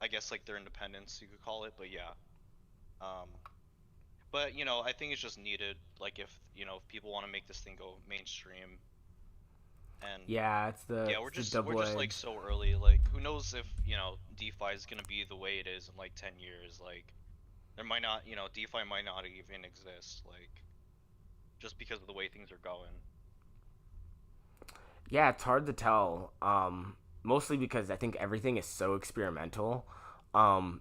I guess like their independence, you could call it. But yeah. Um, But I think it's just needed. Like if people want to make this thing go mainstream, and Yeah, yeah, we're it's the just double like edged. so early. Like who knows if DeFi is gonna be the way it is in like 10 years. Like there might not, DeFi might not even exist. Like just because of the way things are going. Yeah, it's hard to tell. Mostly because I think everything is so experimental.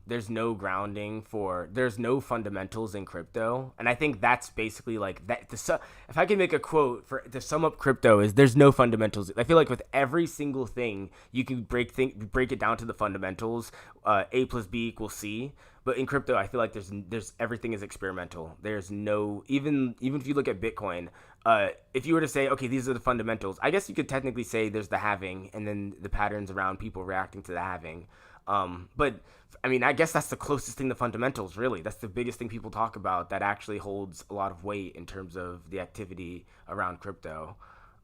There's no grounding for there's no fundamentals in crypto, and I think that's basically like that. If I can make a quote for to sum up crypto is there's no fundamentals. I feel like with every single thing you can break it down to the fundamentals. A plus B equals C. But in crypto, I feel like there's everything is experimental. There's no even if you look at Bitcoin, if you were to say, okay, these are the fundamentals, I guess you could technically say there's the halving and then the patterns around people reacting to the halving. But I mean, I guess that's the closest thing to fundamentals, really. That's the biggest thing people talk about that actually holds a lot of weight in terms of the activity around crypto.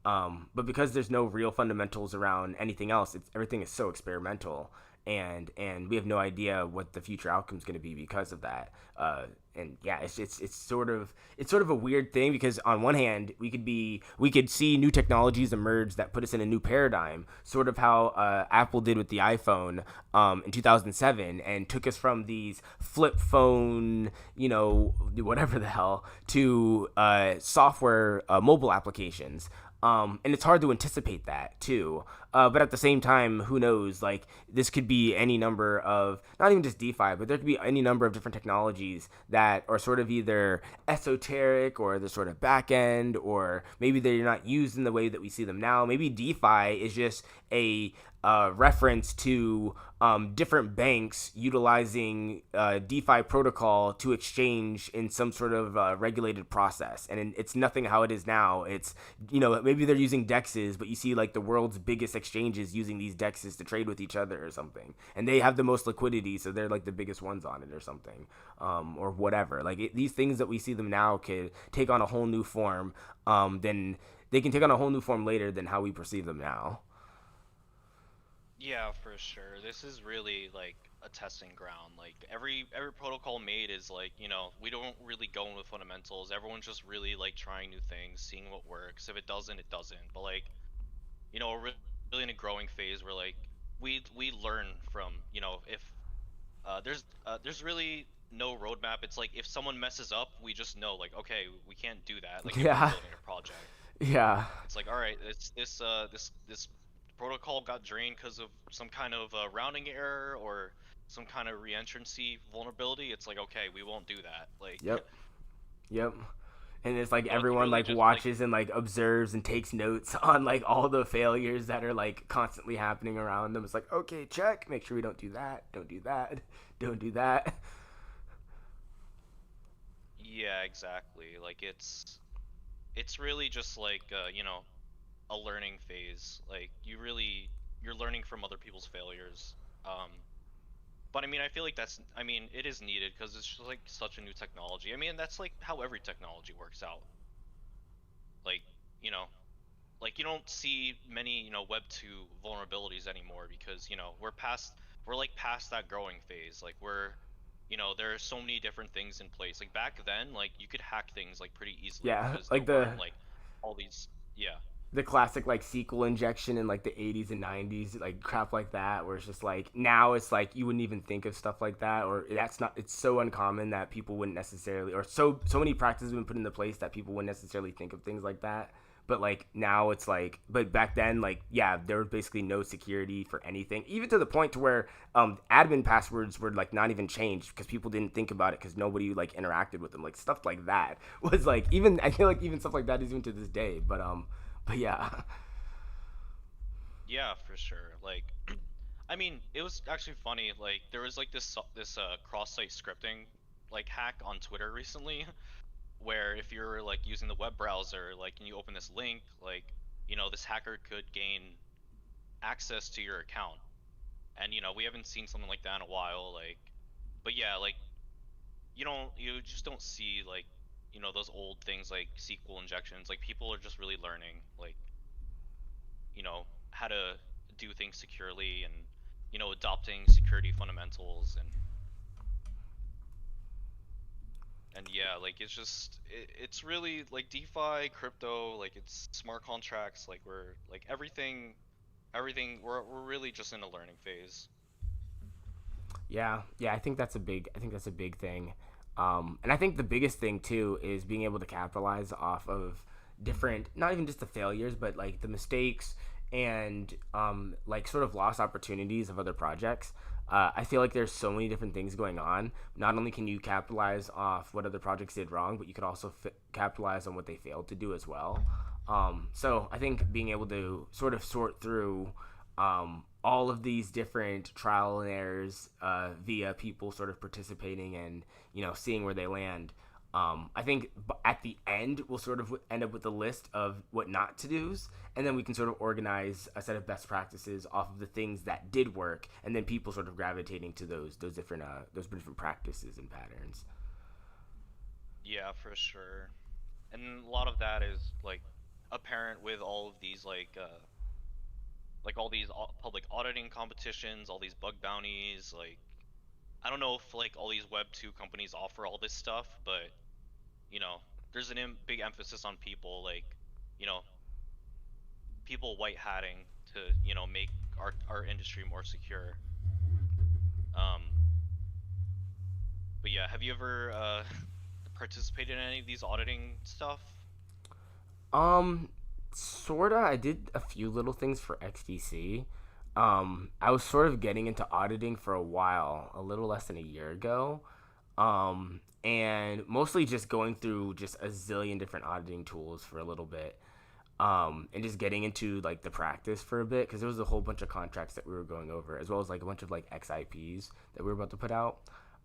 But because there's no real fundamentals around anything else, everything is so experimental, and we have no idea what the future outcome is going to be because of that. And yeah, it's sort of a weird thing because on one hand we could see new technologies emerge that put us in a new paradigm, sort of how Apple did with the iPhone in 2007 and took us from these flip phone, whatever the hell, to software mobile applications. And it's hard to anticipate that too. But at the same time, who knows? Like this could be any number of not even just DeFi, but there could be any number of different technologies that are sort of either esoteric or the sort of back end, or maybe they're not used in the way that we see them now. Maybe DeFi is just a reference to different banks utilizing DeFi protocol to exchange in some sort of regulated process, and it's nothing how it is now. It's maybe they're using dexes, but you see like the world's biggest exchanges using these dexes to trade with each other or something, and they have the most liquidity, so they're like the biggest ones on it or something, or whatever. Like these things that we see them now could take on a whole new form. Then they can take on a whole new form later than how we perceive them now. Yeah, for sure. This is really like a testing ground. Like every protocol made is like, we don't really go in with fundamentals. Everyone's just really like trying new things, seeing what works. If it doesn't, it doesn't. But like, we're really in a growing phase where like we learn from, if there's really no roadmap. It's like if someone messes up, we just know like, okay, we can't do that. Like if we're Yeah, building a project. yeah, It's like, all right, this protocol got drained because of some kind of rounding error or some kind of reentrancy vulnerability. It's like, okay, we won't do that. Like, yep, yep. And it's like it's everyone really like just like, watches and like observes and takes notes on like all the failures that are like constantly happening around them. It's like, okay, check, make sure we don't do that, don't do that, don't do that. yeah, exactly. Like it's really just like a learning phase. Like you're learning from other people's failures. Um, but I mean, I feel like I mean, it is needed because it's just like such a new technology. I mean, that's like how every technology works out. Like, you know, like you don't see many Web 2 vulnerabilities anymore because we're like past that growing phase. Like there are so many different things in place. Like back then, like you could hack things like pretty easily Yeah, because there like the weren't like all these. Yeah. the classic like SQL injection in like the 80s and 90s, like crap like that, where it's just like now it's like you wouldn't even think of stuff like that, or that's not, it's so uncommon that people wouldn't necessarily, or so many practices have been put into place that people wouldn't necessarily think of things like that. But like now it's like, but back then, like, yeah, there was basically no security for anything, even to the point to where admin passwords were like not even changed because people didn't think about it because nobody like interacted with them, like stuff like that was like, even I feel like even stuff like that is even to this day. But yeah. Yeah, for sure. Like, I mean, it was actually funny. Like, there was like this cross-site scripting like hack on Twitter recently, where if you're like using the web browser, like, and you open this link, like, this hacker could gain access to your account. And we haven't seen something like that in a while. Like, but yeah, like, you just don't see like, those old things like SQL injections. Like, people are just really learning, like, how to do things securely and adopting security fundamentals and yeah, like it's really like DeFi, crypto, like it's smart contracts, like we're like everything we're really just in a learning phase. Yeah, yeah, I think that's a big thing. And I think the biggest thing too is being able to capitalize off of different, not even just the failures, but like the mistakes and like sort of lost opportunities of other projects. I feel like there's so many different things going on. Not only can you capitalize off what other projects did wrong, but you could also capitalize on what they failed to do as well. So I think being able to sort of sort through all of these different trial and errors via people sort of participating and seeing where they land. I think at the end we'll sort of end up with a list of what not to do's, and then we can sort of organize a set of best practices off of the things that did work, and then people sort of gravitating to those different practices and patterns. Yeah, for sure. And a lot of that is like apparent with all of these like all these public auditing competitions, all these bug bounties. Like I don't know if like all these Web 2 companies offer all this stuff, but you know, there's an big emphasis on people like you know people white hatting to make our industry more secure. Um, but yeah, have you ever participated in any of these auditing stuff? Um, sorta. I did a few little things for XDC. I was sort of getting into auditing for a while, a little less than a year ago. And mostly just going through just a zillion different auditing tools for a little bit. And just getting into like the practice for a bit because there was a whole bunch of contracts that we were going over, as well as like a bunch of like XIPs that we were about to put out.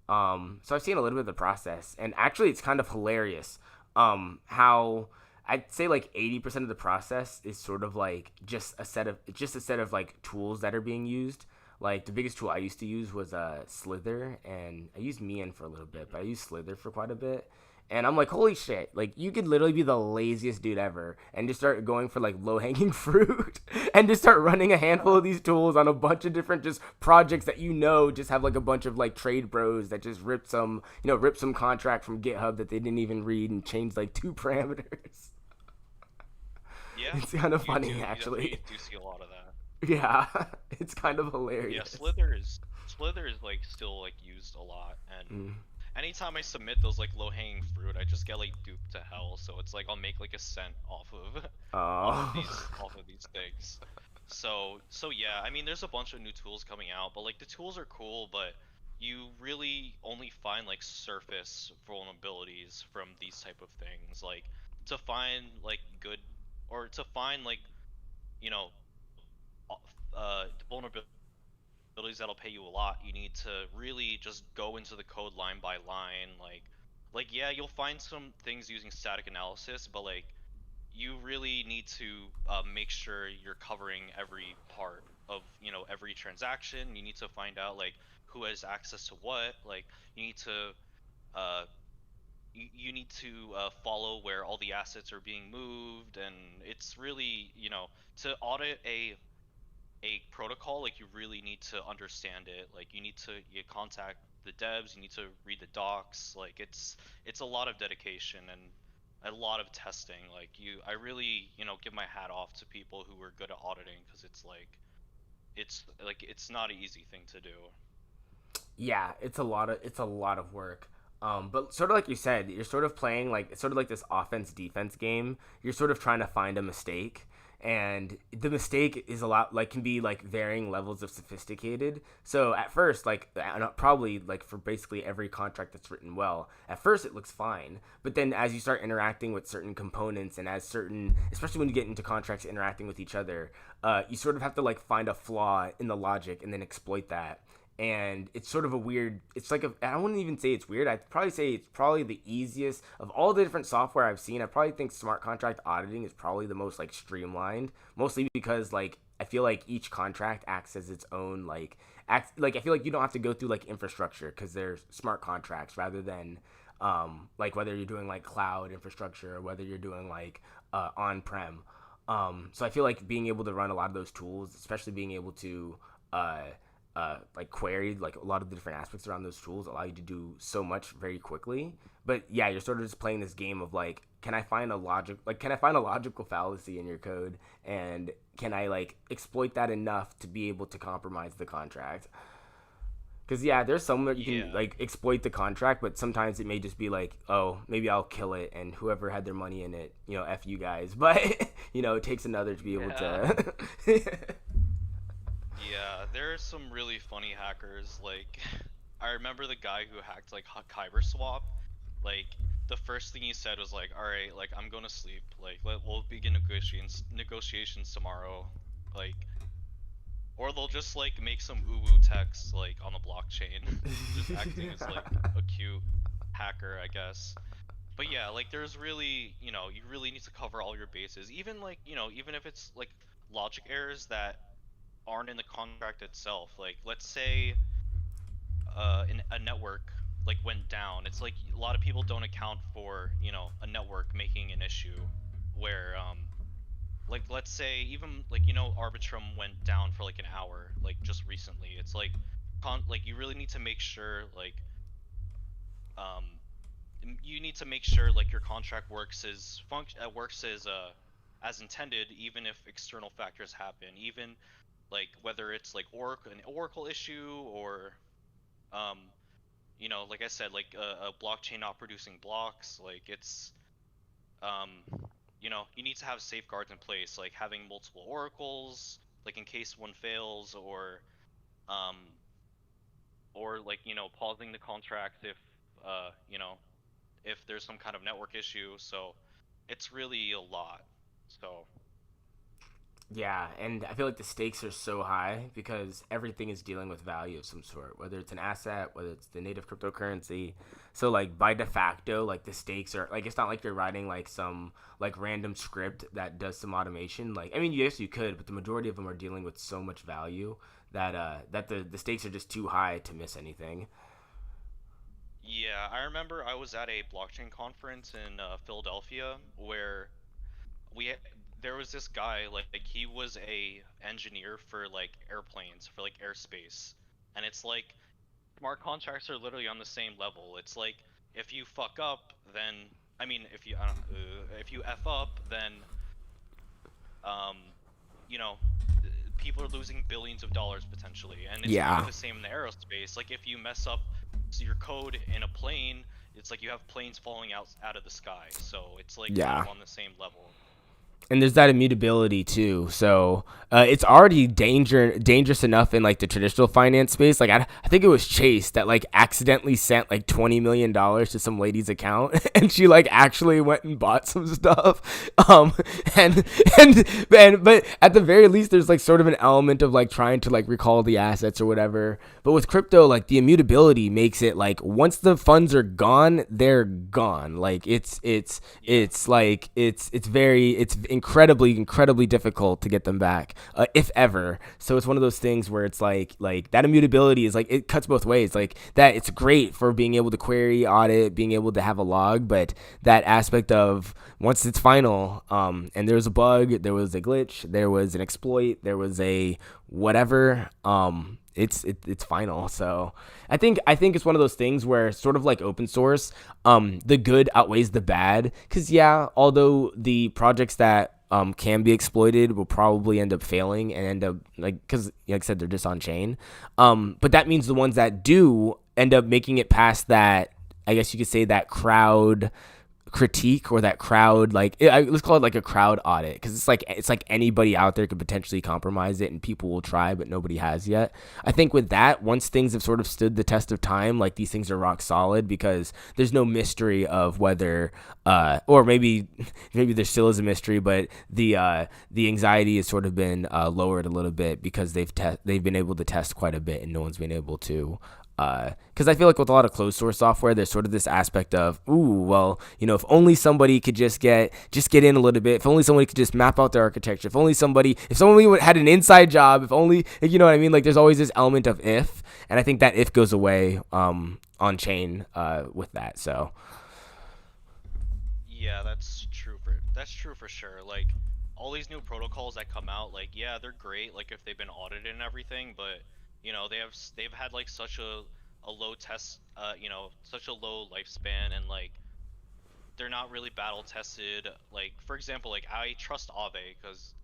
So I've seen a little bit of the process, and actually, it's kind of hilarious. How I'd say like 80% of the process is sort of like just a set of like tools that are being used. Like the biggest tool I used to use was Slither, and I used Mian for a little bit, but I used Slither for quite a bit. And I'm like, holy shit! Like you could literally be the laziest dude ever, and just start going for like low hanging fruit, and just start running a handful of these tools on a bunch of different just projects that just have like a bunch of like trade bros that just rip some contract from GitHub that they didn't even read and change like two parameters. Yeah, It's kind of you do. funny You actually. definitely do see a lot of that. Yeah, it's kind of Yeah, hilarious. Slither is like still like used a lot, and Mm. anytime I submit those like low-hanging fruit, I just get like duped to hell. So it's like I'll make like a cent off of Oh. off of these things. So yeah, I mean there's a bunch of new tools coming out, but like the tools are cool, but you really only find like surface vulnerabilities from these type of things. Like to find like good or to find like, you know, vulnerabilities that'll pay you a lot, you need to really just go into the code line by line. Like yeah, you'll find some things using static analysis, but like you really need to make sure you're covering every part of every transaction. You need to find out like who has access to what. Like you need to uh, you need to follow where all the assets are being moved, and it's really to audit a protocol, like you really need to understand it. Like you contact the devs, you need to read the docs. Like it's a lot of dedication and a lot of testing. Like I really give my hat off to people who are good at auditing, because it's not an easy thing to do. Yeah, it's a lot of work. But sort of like you said, you're sort of playing like it's sort of like this offense defense game. You're sort of trying to find a mistake, and the mistake is a lot like can be like varying levels of sophisticated. So at first, like probably like for basically every contract that's written well, at first it looks fine, but then as you start interacting with certain components and especially when you get into contracts interacting with each other, you sort of have to like find a flaw in the logic and then exploit that. And it's sort of a weird, it's like I wouldn't even say it's weird, I'd probably say it's probably the easiest of all the different software I've seen. I probably think smart contract auditing is probably the most like streamlined, mostly because like I feel like each contract acts as its own like I feel like you don't have to go through like infrastructure because they're smart contracts rather than like whether you're doing like cloud infrastructure or whether you're doing like on-prem. So I feel like being able to run a lot of those tools, especially being able to uh, like query like a lot of the different aspects around those tools allow you to do so much very quickly. But yeah, you're sort of just playing this game of like, can I find a logical fallacy in your code, and can I like exploit that enough to be able to compromise the contract? Because yeah, there's some that you can Yeah. like exploit the contract, but sometimes it may just be like, oh, maybe I'll kill it, and whoever had their money in it, f you guys. But it takes another to be able Yeah. to. Yeah, there are some really funny hackers. Like, I remember the guy who hacked like Kyber Swap. Like, the first thing he said was like, "All right, like I'm going to sleep. Like, we'll begin negotiations tomorrow." Like, or they'll just like make some uwu text like on the blockchain, just acting as like a cute hacker, I guess. But yeah, like there's really, you really need to cover all your bases. Even like, even if it's like logic errors that aren't in the contract itself. Like let's say a network like went down. It's like a lot of people don't account for, a network making an issue where like let's say even like Arbitrum went down for like an hour like just recently. It's like like you really need to make sure like um you need to make sure like your contract works as intended, even if external factors happen, even like whether it's like an Oracle issue or um like I said, like a blockchain not producing blocks. Like it's um you need to have safeguards in place, like having multiple oracles, like in case one fails, um or like pausing the contract if if there's some kind of network issue. So it's really a lot. So Yeah, and I feel like the stakes are so high because everything is dealing with value of some sort, whether it's an asset, whether it's the native cryptocurrency. So like by de facto, like the stakes are like it's not like you're writing like some like random script that does some automation. Like I mean, yes, you could, but the majority of them are dealing with so much value that the stakes are just too high to miss anything. yeah, I remember I was at a blockchain conference in Philadelphia where we there was this guy like he was a engineer for like airplanes for like airspace, and it's like smart contracts are literally on the same level. It's like if you fuck up, then I mean if you f up, then um you know people are losing billions of dollars potentially, and it's kind of Yeah, the same in the aerospace. Like if you mess up your code in a plane, it's like you have planes falling out of the sky. So it's like kind yeah. of on the same level. And there's that immutability too. So it's already dangerous enough in like the traditional finance space. Like I think it was Chase that like accidentally sent like $20 million to some lady's account, and she like actually went and bought some stuff. And and but at the very least, there's like sort of an element of like trying to like recall the assets or whatever. But with crypto, like the immutability makes it like once the funds are gone, they're gone. Like Yeah. it's incredibly difficult to get them back, if ever. So it's one of those things where it's like that immutability is like it cuts both ways. Like that, it's great for being able to query, audit, being able to have a log, but that aspect of once it's final, and there was a bug, there was a glitch, there was an exploit, there was a whatever, it's final. So I think it's one of those things where sort of like open source, the good outweighs the bad. Because yeah, although the projects that can be exploited will probably end up failing and end up like because like I said they're just on chain. But that means the ones that do end up making it past that, I guess you could say, that crowd critique or that crowd like let's call it like a crowd audit, because it's like anybody out there could potentially compromise it and people will try but nobody has yet. I think with that, once things have sort of stood the test of time, like these things are rock solid because there's no mystery of whether or maybe there still is a mystery, but the anxiety has sort of been lowered a little bit because they've been able to test quite a bit and no one's been able to, because I feel like with a lot of closed source software, there's sort of this aspect of, ooh, well, if only somebody could just get in a little bit, if only somebody could just map out their architecture, if somebody had an inside job, if only, you know what I mean? Like, there's always this element of if, and I think that if goes away on chain with that. So Yeah, that's true for sure. Like all these new protocols that come out, like yeah, they're great like if they've been audited and everything, but they've had like such a low test such a low lifespan, and like they're not really battle tested. Like for example, like I trust Aave because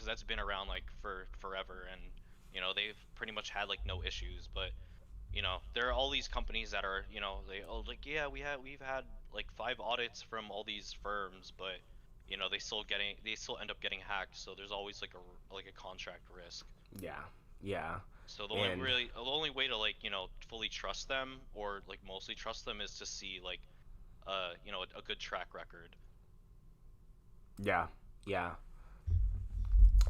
that's been around like for forever, and they've pretty much had like no issues. But there are all these companies that are, like yeah, we've had like 5 audits from all these firms, but they still end up getting hacked. So there's always like a contract risk. Yeah, yeah, So and the only way to like fully trust them or like mostly trust them is to see like a good track record. yeah, yeah.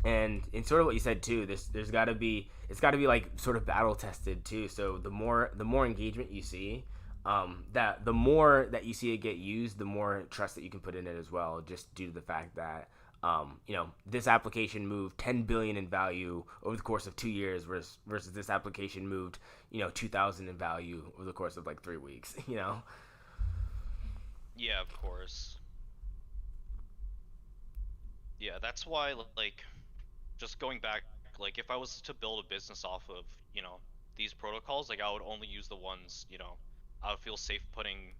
And sort of what you said too, there's got to be, it's got to be like sort of battle tested too. So the more engagement you see, that the more that you see it get used, the more trust that you can put in it as well, just due to the fact that this application moved 10 billion in value over the course of 2 years, versus this application moved 2,000 in value over the course of like 3 weeks. Yeah, of course. Yeah, that's why like just going back, like if I was to build a business off of these protocols, like I would only use the ones I would feel safe putting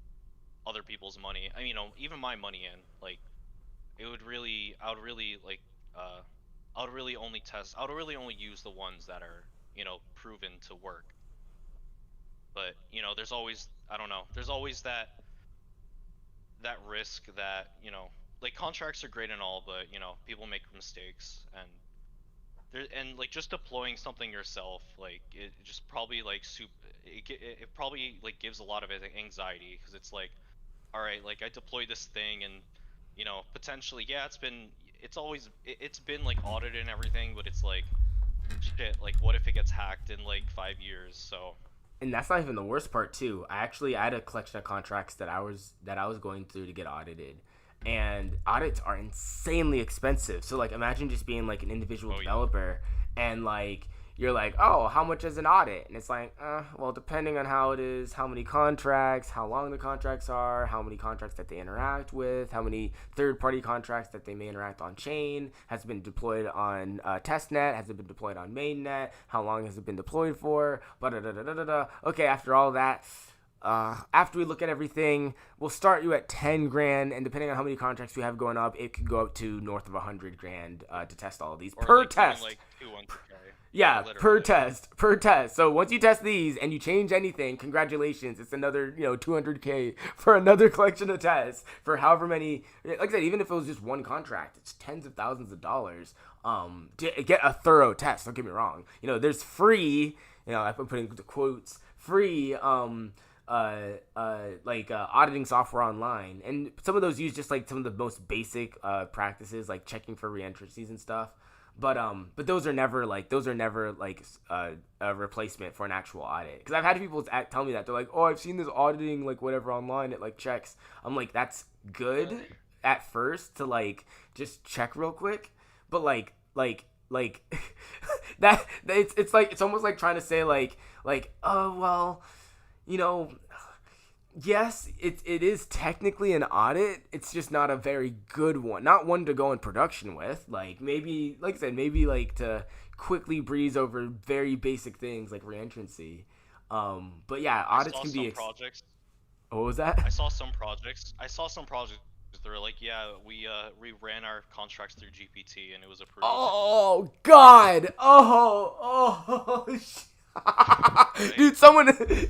other people's money. I mean, even my money in. Like I would really like uh I would really only use the ones that are proven to work. But there's always, I don't know, there's always that risk that like contracts are great and all, but people make mistakes, and like just deploying something yourself, like it just probably like it probably like gives a lot of anxiety, because it's like, all right, like I deployed this thing, and potentially, yeah, it's been like audited and everything, but it's like, shit, like what if it gets hacked in like 5 years? So And that's not even the worst part too. I had a collection of contracts that I was going through to get audited, and audits are insanely expensive. So like, imagine just being like an individual oh yeah. developer, and like you're like, oh, how much is an audit? And it's like, well, depending on how it is, how many contracts, how long the contracts are, how many contracts that they interact with, how many third-party contracts that they may interact on chain, has it been deployed on testnet, has it been deployed on mainnet, how long has it been deployed for, okay, after all that, after we look at everything, we'll start you at 10 grand, and depending on how many contracts we have going up, it could go up to north of 100 grand to test all of these Or per like even test. like 200K. Yeah, Yeah, per literally. test, per test. So once you test these and you change anything, congratulations, it's another 200K for another collection of tests for however many. Like I said, even if it was just one contract, it's tens of thousands of dollars to get a thorough test. Don't get me wrong. There's free. I'm putting the quotes, free auditing software online, and some of those use just like some of the most basic practices, like checking for reentrancies and stuff. But those are never like a replacement for an actual audit, because I've had people tell me that they're like, oh, I've seen this auditing like whatever online, it like checks. I'm like, that's good Really? at first to like just check real quick, but like it's like, it's almost like trying to say like, oh well, you know yes, it is technically an audit. It's just not a very good one. Not one to go in production with. Like maybe, like I said, maybe like to quickly breeze over very basic things like reentrancy. But yeah, I audits saw can be. some projects. What was that? I saw some projects that were like, yeah, we ran our contracts through GPT and it was approved. Oh God! Right? Dude,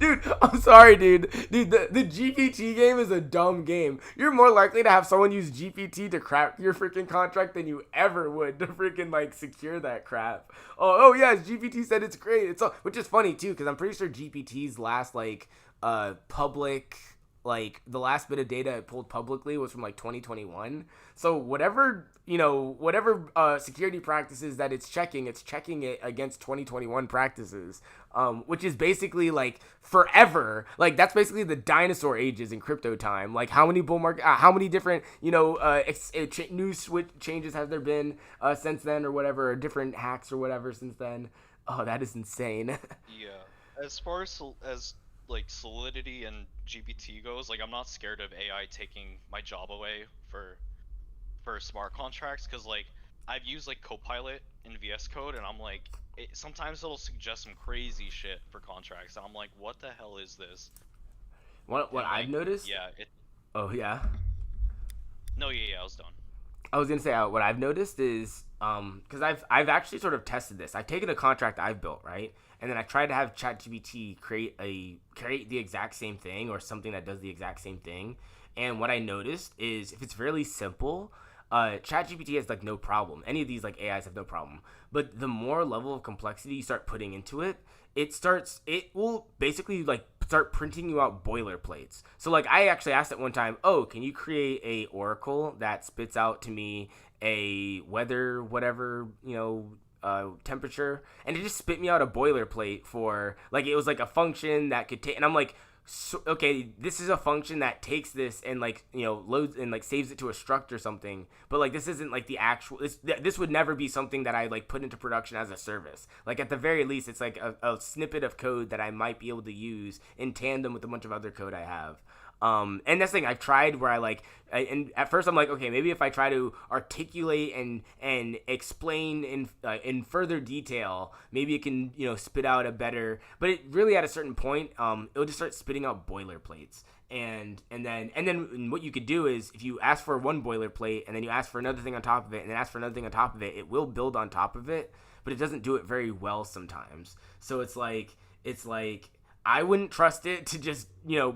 dude, I'm sorry, dude, the GPT game is a dumb game. You're more likely to have someone use GPT to crack your freaking contract than you ever would to freaking like secure that crap. Oh yes, GPT said it's great. Which is funny too, because I'm pretty sure GPT's last like public, like the last bit of data it pulled publicly was from like 2021. So whatever security practices that it's checking it against 2021 practices, which is basically like forever. Like that's basically the dinosaur ages in crypto time. Like how many bull market, how many different news switch changes has there been since then, or whatever, or different hacks or whatever since then. Oh, that is insane. Yeah. As far as like Solidity and GPT goes, like I'm not scared of AI taking my job away for smart contracts, because like I've used like Copilot in VS Code, and I'm like, sometimes it'll suggest some crazy shit for contracts, and I'm like, what the hell is this? What And I've like, noticed. yeah, it. Oh yeah. No, yeah, I was done. I was gonna say what I've noticed is because I've actually sort of tested this. I've taken a contract I've built, right, and then I tried to have ChatGPT create the exact same thing, or something that does the exact same thing. And what I noticed is, if it's fairly simple, ChatGPT has like no problem. Any of these like AIs have no problem. But the more level of complexity you start putting into it, it will basically like start printing you out boilerplates. So like I actually asked it one time, "Oh, can you create a oracle that spits out to me a weather whatever, temperature?" And it just spit me out a boilerplate for like it was like a function that could take, and I'm like, so, okay, this is a function that takes this and like loads and like saves it to a struct or something, but like this isn't like the actual, this would never be something that I like put into production as a service. Like at the very least it's like a snippet of code that I might be able to use in tandem with a bunch of other code I have. And that's the thing I've tried where and at first I'm like, okay, maybe if I try to articulate and explain in further detail, maybe it can spit out a better. But it really at a certain point, it'll just start spitting out boilerplates. And then what you could do is if you ask for one boilerplate and then you ask for another thing on top of it and then ask for another thing on top of it, it will build on top of it, but it doesn't do it very well sometimes. So it's like I wouldn't trust it to just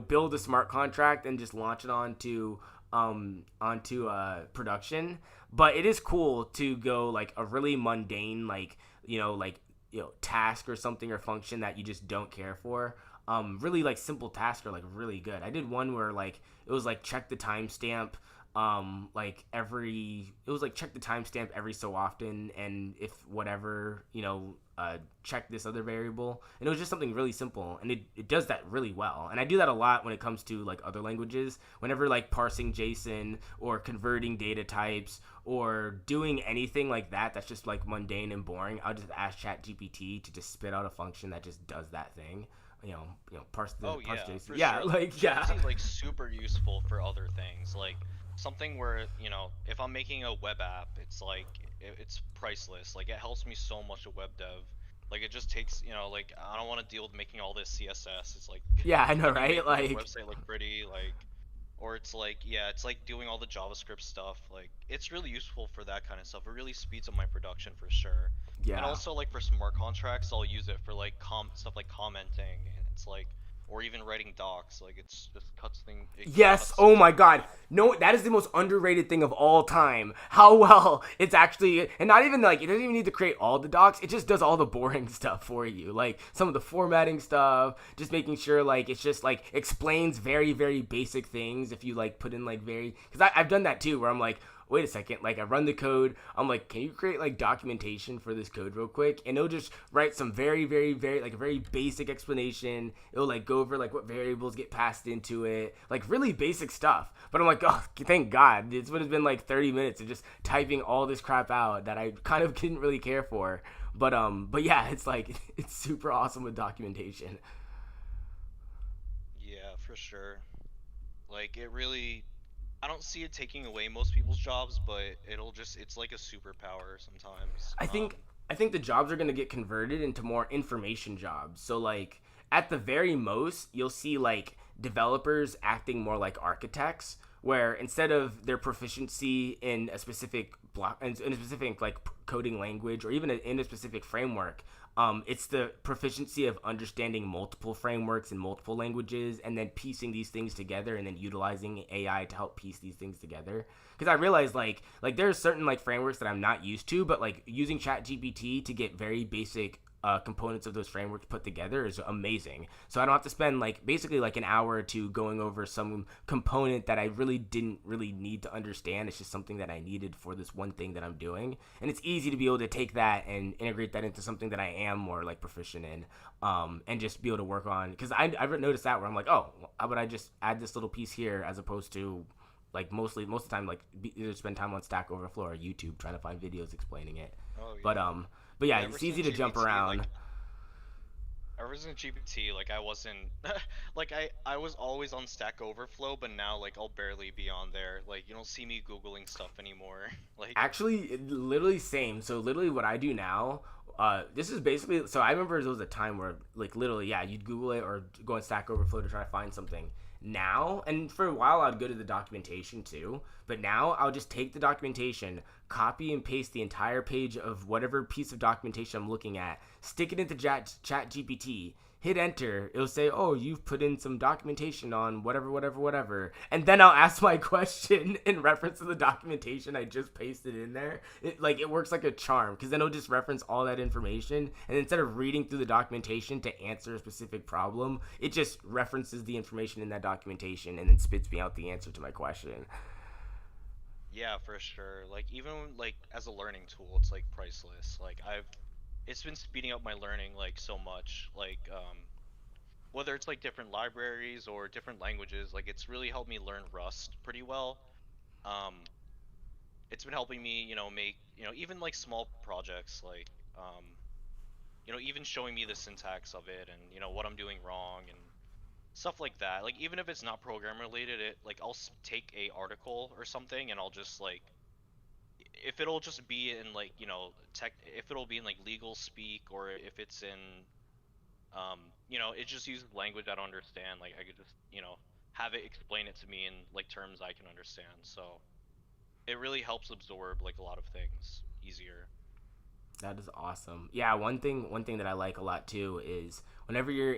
build a smart contract and just launch it onto production. But it is cool to go like a really mundane task or something or function that you just don't care for. Really like simple tasks are like really good. I did one where like it was like check the timestamp check the timestamp every so often, and if whatever check this other variable, and it was just something really simple, and it does that really well. And I do that a lot when it comes to like other languages, whenever like parsing JSON or converting data types or doing anything like that that's just like mundane and boring. I'll just ask ChatGPT to just spit out a function that just does that thing. Parse Yeah, JSON. for Yeah, sure. like yeah. ChatGPT like super useful for other things, like something where if I'm making a web app, it's like it's priceless. Like it helps me so much with web dev. Like it just takes like I don't want to deal with making all this CSS. It's like Yeah, I know, can you right? make my Like website look pretty? Like, or it's like yeah, it's like doing all the JavaScript stuff. Like it's really useful for that kind of stuff. It really speeds up my production for sure. And yeah. also like for smart contracts, I'll use it for like stuff like commenting. And it's like or even writing docs. Like it's just it Yes. cuts Oh things my out. God. No, that is the most underrated thing of all time. How well it's actually, and not even like it doesn't even need to create all the docs. It just does all the boring stuff for you, like some of the formatting stuff, just making sure like it's just like explains very very basic things. If you like put in like very, because I've done that too, where I'm like, wait a second, like I run the code, I'm like, can you create like documentation for this code real quick? And it'll just write some very very very like a very basic explanation. It'll like go over like what variables get passed into it, like really basic stuff. But I'm like, oh, thank God, this would have been like 30 minutes of just typing all this crap out that I kind of didn't really care for. But yeah, it's like it's super awesome with documentation. Yeah, for sure. Like it really I don't see it taking away most people's jobs, but it's like a superpower sometimes. I think I think the jobs are going to get converted into more information jobs. So like at the very most, you'll see like developers acting more like architects, where instead of their proficiency in a specific block in a specific like coding language or even in a specific framework, it's the proficiency of understanding multiple frameworks and multiple languages, and then piecing these things together, and then utilizing AI to help piece these things together. Because I realized like there's certain like frameworks that I'm not used to, but like using ChatGPT to get very basic components of those frameworks put together is amazing. So I don't have to spend like basically like an hour or two going over some component that I really didn't really need to understand. It's just something that I needed for this one thing that I'm doing, and it's easy to be able to take that and integrate that into something that I am more like proficient in, and just be able to work on. Because I've noticed that where I'm like, oh, how about I just add this little piece here as opposed to like most of the time like either spend time on Stack Overflow or YouTube trying to find videos explaining it. Oh But yeah. but yeah, Yeah, ever it's easy since to jump GPT, around. ever since GPT, like I wasn't, like I was always on Stack Overflow, but now like I'll barely be on there. Like you don't see me Googling stuff anymore. Like, Actually, literally same. So literally, what I do now, this is basically. So I remember there was a time where, like, literally, yeah, you'd Google it or go on Stack Overflow to try to find something. Now, and for a while, I'd go to the documentation too. But now, I'll just take the documentation, copy and paste the entire page of whatever piece of documentation I'm looking at, stick it into Chat GPT, hit enter, it'll say, "Oh, you've put in some documentation on whatever, whatever, whatever," and then I'll ask my question in reference to the documentation I just pasted in there. It works like a charm because then it'll just reference all that information, and instead of reading through the documentation to answer a specific problem, it just references the information in that documentation and then spits me out the answer to my question. Yeah, for sure. Like even like as a learning tool, it's like priceless. Like it's been speeding up my learning like so much. Like whether it's like different libraries or different languages, like it's really helped me learn Rust pretty well. Um, it's been helping me, make, even like small projects, like, even showing me the syntax of it and, what I'm doing wrong and stuff like that. Like even if it's not program related, it like take a article or something and I'll just like if it'll just be in like, tech if it'll be in like legal speak or if it's in it just uses language I don't understand. Like I could just, have it explain it to me in like terms I can understand. So it really helps absorb like a lot of things easier. That is awesome. Yeah, one thing that I like a lot too is whenever you're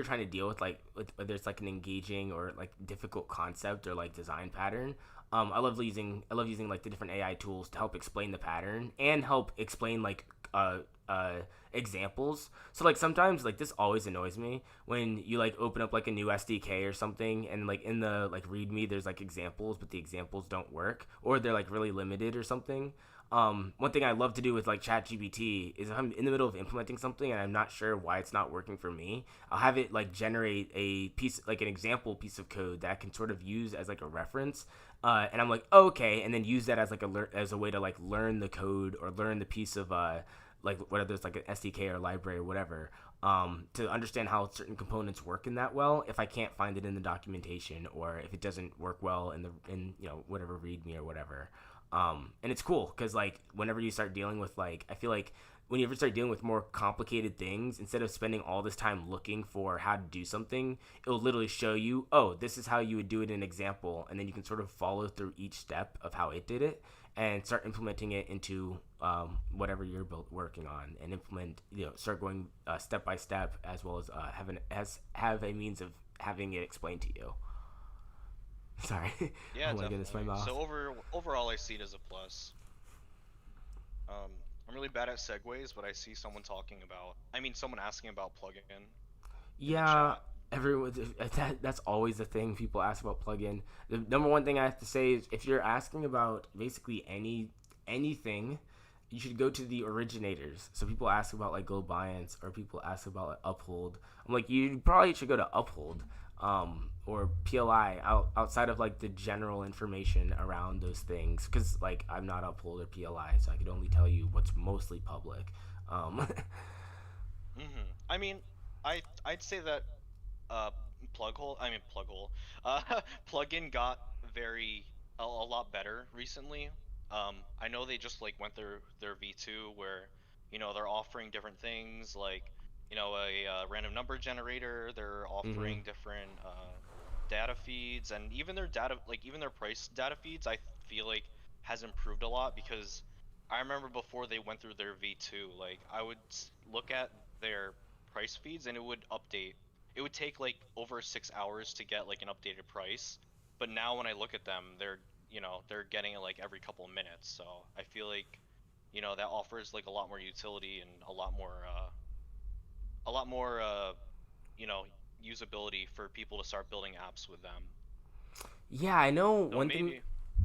trying to deal with whether it's like an engaging or like difficult concept or like design pattern. I love using like the different AI tools to help explain the pattern and help explain like uh uh examples. So like sometimes like this always annoys me when you like open up like a new SDK or something and like in the like readme there's like examples but the examples don't work or they're like really limited or something. One thing I love to do with like ChatGPT is if I'm in the middle of implementing something and I'm not sure why it's not working for me, I'll have it like generate a piece, like an example piece of code that I can sort of use as like a reference. And I'm like, oh, okay, and then use that as like as a way to like learn the code or learn the piece of like whether it's like an SDK or library or whatever. To understand how certain components work in that well, if I can't find it in the documentation or if it doesn't work well in whatever README or whatever. And it's cool because like whenever you start dealing with like I feel like when you ever start dealing with more complicated things, instead of spending all this time looking for how to do something, it'll literally show you, oh, this is how you would do it in an example, and then you can sort of follow through each step of how it did it and start implementing it into whatever you're working on, and start going step by step as well as have a means of having it explained to you. Sorry. Yeah, Oh my goodness, my definitely. mouth. So overall, I see it as a plus. Um, I'm really bad at segues, but I see someone asking about plugin in the Yeah, chat. everyone. That's always the thing people ask about plugin. The number one thing I have to say is if you're asking about basically anything, you should go to the originators. So people ask about like GoBiance or people ask about like, Uphold. I'm like, you probably should go to Uphold, or PLI outside of like the general information around those things because like I'm not Uphold or PLI, so I could only tell you what's mostly public. Um, I mean, I'd say that uh plug hole plugin got a lot better recently. I know they just like went their V2 where they're offering different things like a random number generator. They're mm-hmm. offering different data feeds and even their price data feeds I feel like has improved a lot because I remember before they went through their V2 like I would look at their price feeds and it would update. It would take like over 6 hours to get like an updated price, but now when I look at them, they're getting it like every couple of minutes. So I feel like that offers like a lot more utility and a lot more you know usability for people to start building apps with them. Yeah, I know So one thing. maybe.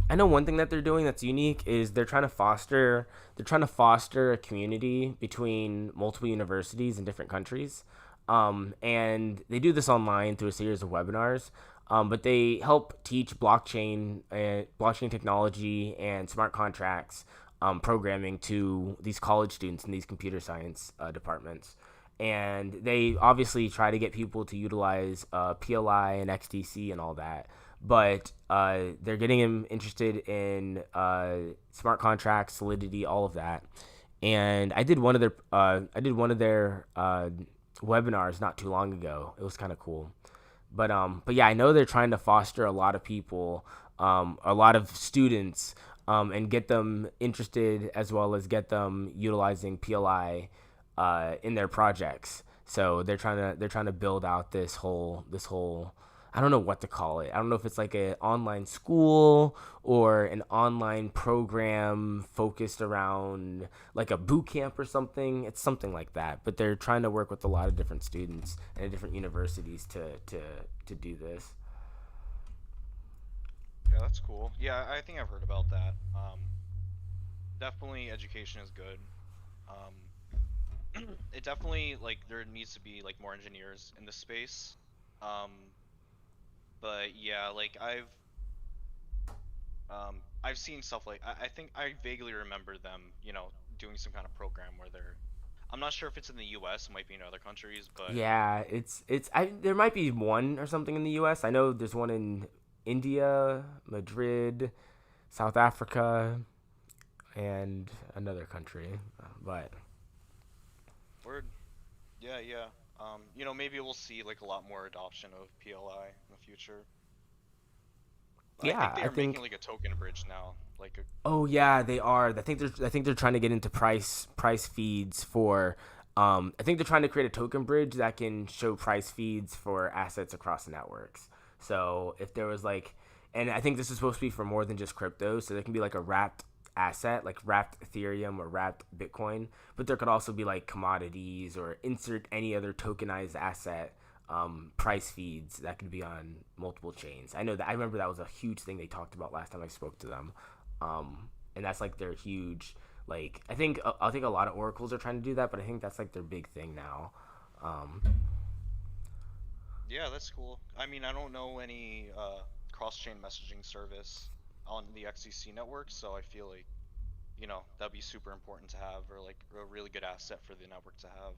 I know one thing that they're doing that's unique is they're trying to foster a community between multiple universities in different countries, and they do this online through a series of webinars. But they help teach blockchain technology, and smart contracts programming to these college students in these computer science departments. And they obviously try to get people to utilize PLI and XDC and all that, but they're getting them interested in smart contracts, Solidity, all of that. And I did one of their webinars not too long ago. It was kind of cool. But yeah, I know they're trying to foster a lot of people, a lot of students, and get them interested as well as get them utilizing PLI in their projects. So they're trying to build out this whole I don't know what to call it. I don't know if it's like an online school or an online program focused around like a boot camp or something. It's something like that. But they're trying to work with a lot of different students and different universities to do this. Yeah, that's cool. Yeah, I think I've heard about that. Definitely education is good. It definitely like there needs to be like more engineers in this space. Um, but yeah, like I've seen stuff like I think I vaguely remember them, doing some kind of program where they're I'm not sure if it's in the US, it might be in other countries, but Yeah, there might be one or something in the U.S. I know there's one in India, Madrid, South Africa, and another country. But word. Yeah, yeah. Maybe we'll see like a lot more adoption of PLI in the future. I think yeah, they I are making think. like a token bridge now. Like a Oh yeah, they are. I think they're trying to get into price feeds for. I think they're trying to create a token bridge that can show price feeds for assets across networks. So if there was like, and I think this is supposed to be for more than just crypto. So there can be like a wrapped asset, like wrapped Ethereum or wrapped Bitcoin, but there could also be like commodities or insert any other tokenized asset price feeds that could be on multiple chains. I know that I remember that was a huge thing they talked about last time I spoke to them, and that's like their huge. Like I think a lot of oracles are trying to do that, but I think that's like their big thing now. Um, Yeah, that's cool. I mean, I don't know any cross-chain messaging service on the XDC network, so I feel like, that'd be super important to have, or like a really good asset for the network to have.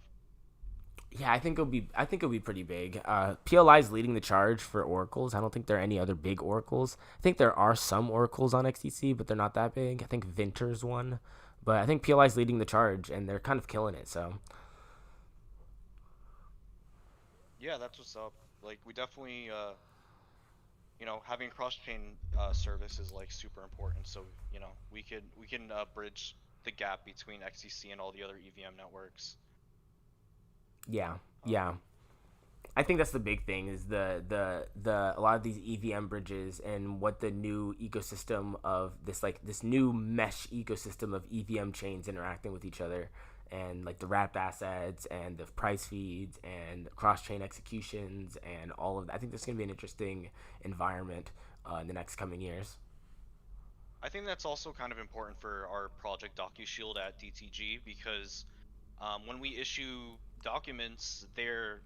yeah, I think it'll be pretty big. PLI is leading the charge for oracles. I don't think there are any other big oracles. I think there are some oracles on XTC, but they're not that big. I think Vinter's one, but I think PLI is leading the charge, and they're kind of killing it. So Yeah, that's what's up. Like we definitely having cross-chain service is like super important. So, we can bridge the gap between XDC and all the other EVM networks. yeah, Um, yeah. I think that's the big thing is the a lot of these EVM bridges and what the new ecosystem of this new mesh ecosystem of EVM chains interacting with each other and like the wrapped assets and the price feeds and cross chain executions and all of that. I think this is gonna be an interesting environment in the next coming years. I think that's also kind of important for our project DocuShield at DTG because when we issue documents, they're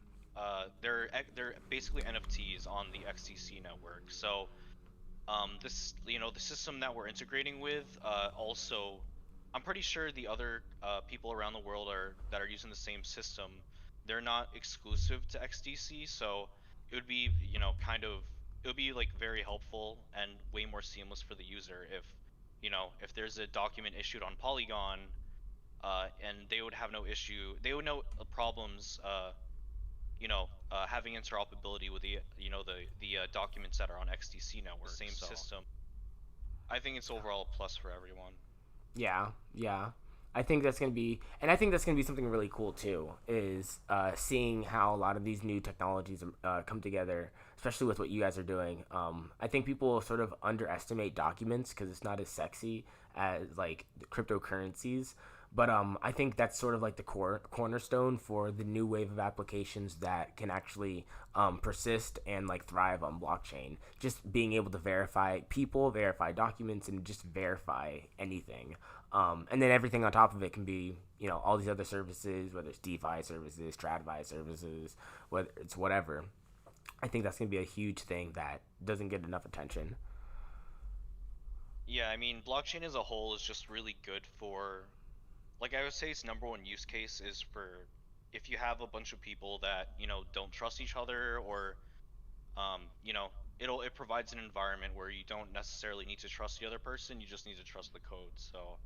basically NFTs on the XTC network. So the system that we're integrating with, also, I'm pretty sure the other people around the world that are using the same system, they're not exclusive to XDC, so it would be, it would be like very helpful and way more seamless for the user if there's a document issued on Polygon, and they would have no issue, they would know problems, having interoperability with the documents that are on XDC network, the same system. I think it's overall a plus for everyone. Yeah, yeah. I think that's gonna be something really cool too. Is seeing how a lot of these new technologies come together, especially with what you guys are doing. I think people sort of underestimate documents because it's not as sexy as like the cryptocurrencies. But I think that's sort of like the cornerstone for the new wave of applications that can actually persist and like thrive on blockchain. Just being able to verify people, verify documents, and just verify anything. And then everything on top of it can be, all these other services, whether it's DeFi services, TradFi services, whether it's whatever. I think that's going to be a huge thing that doesn't get enough attention. Yeah, I mean, blockchain as a whole is just really good for, like I would say, its number one use case is for if you have a bunch of people that don't trust each other, or it provides an environment where you don't necessarily need to trust the other person, you just need to trust the code. So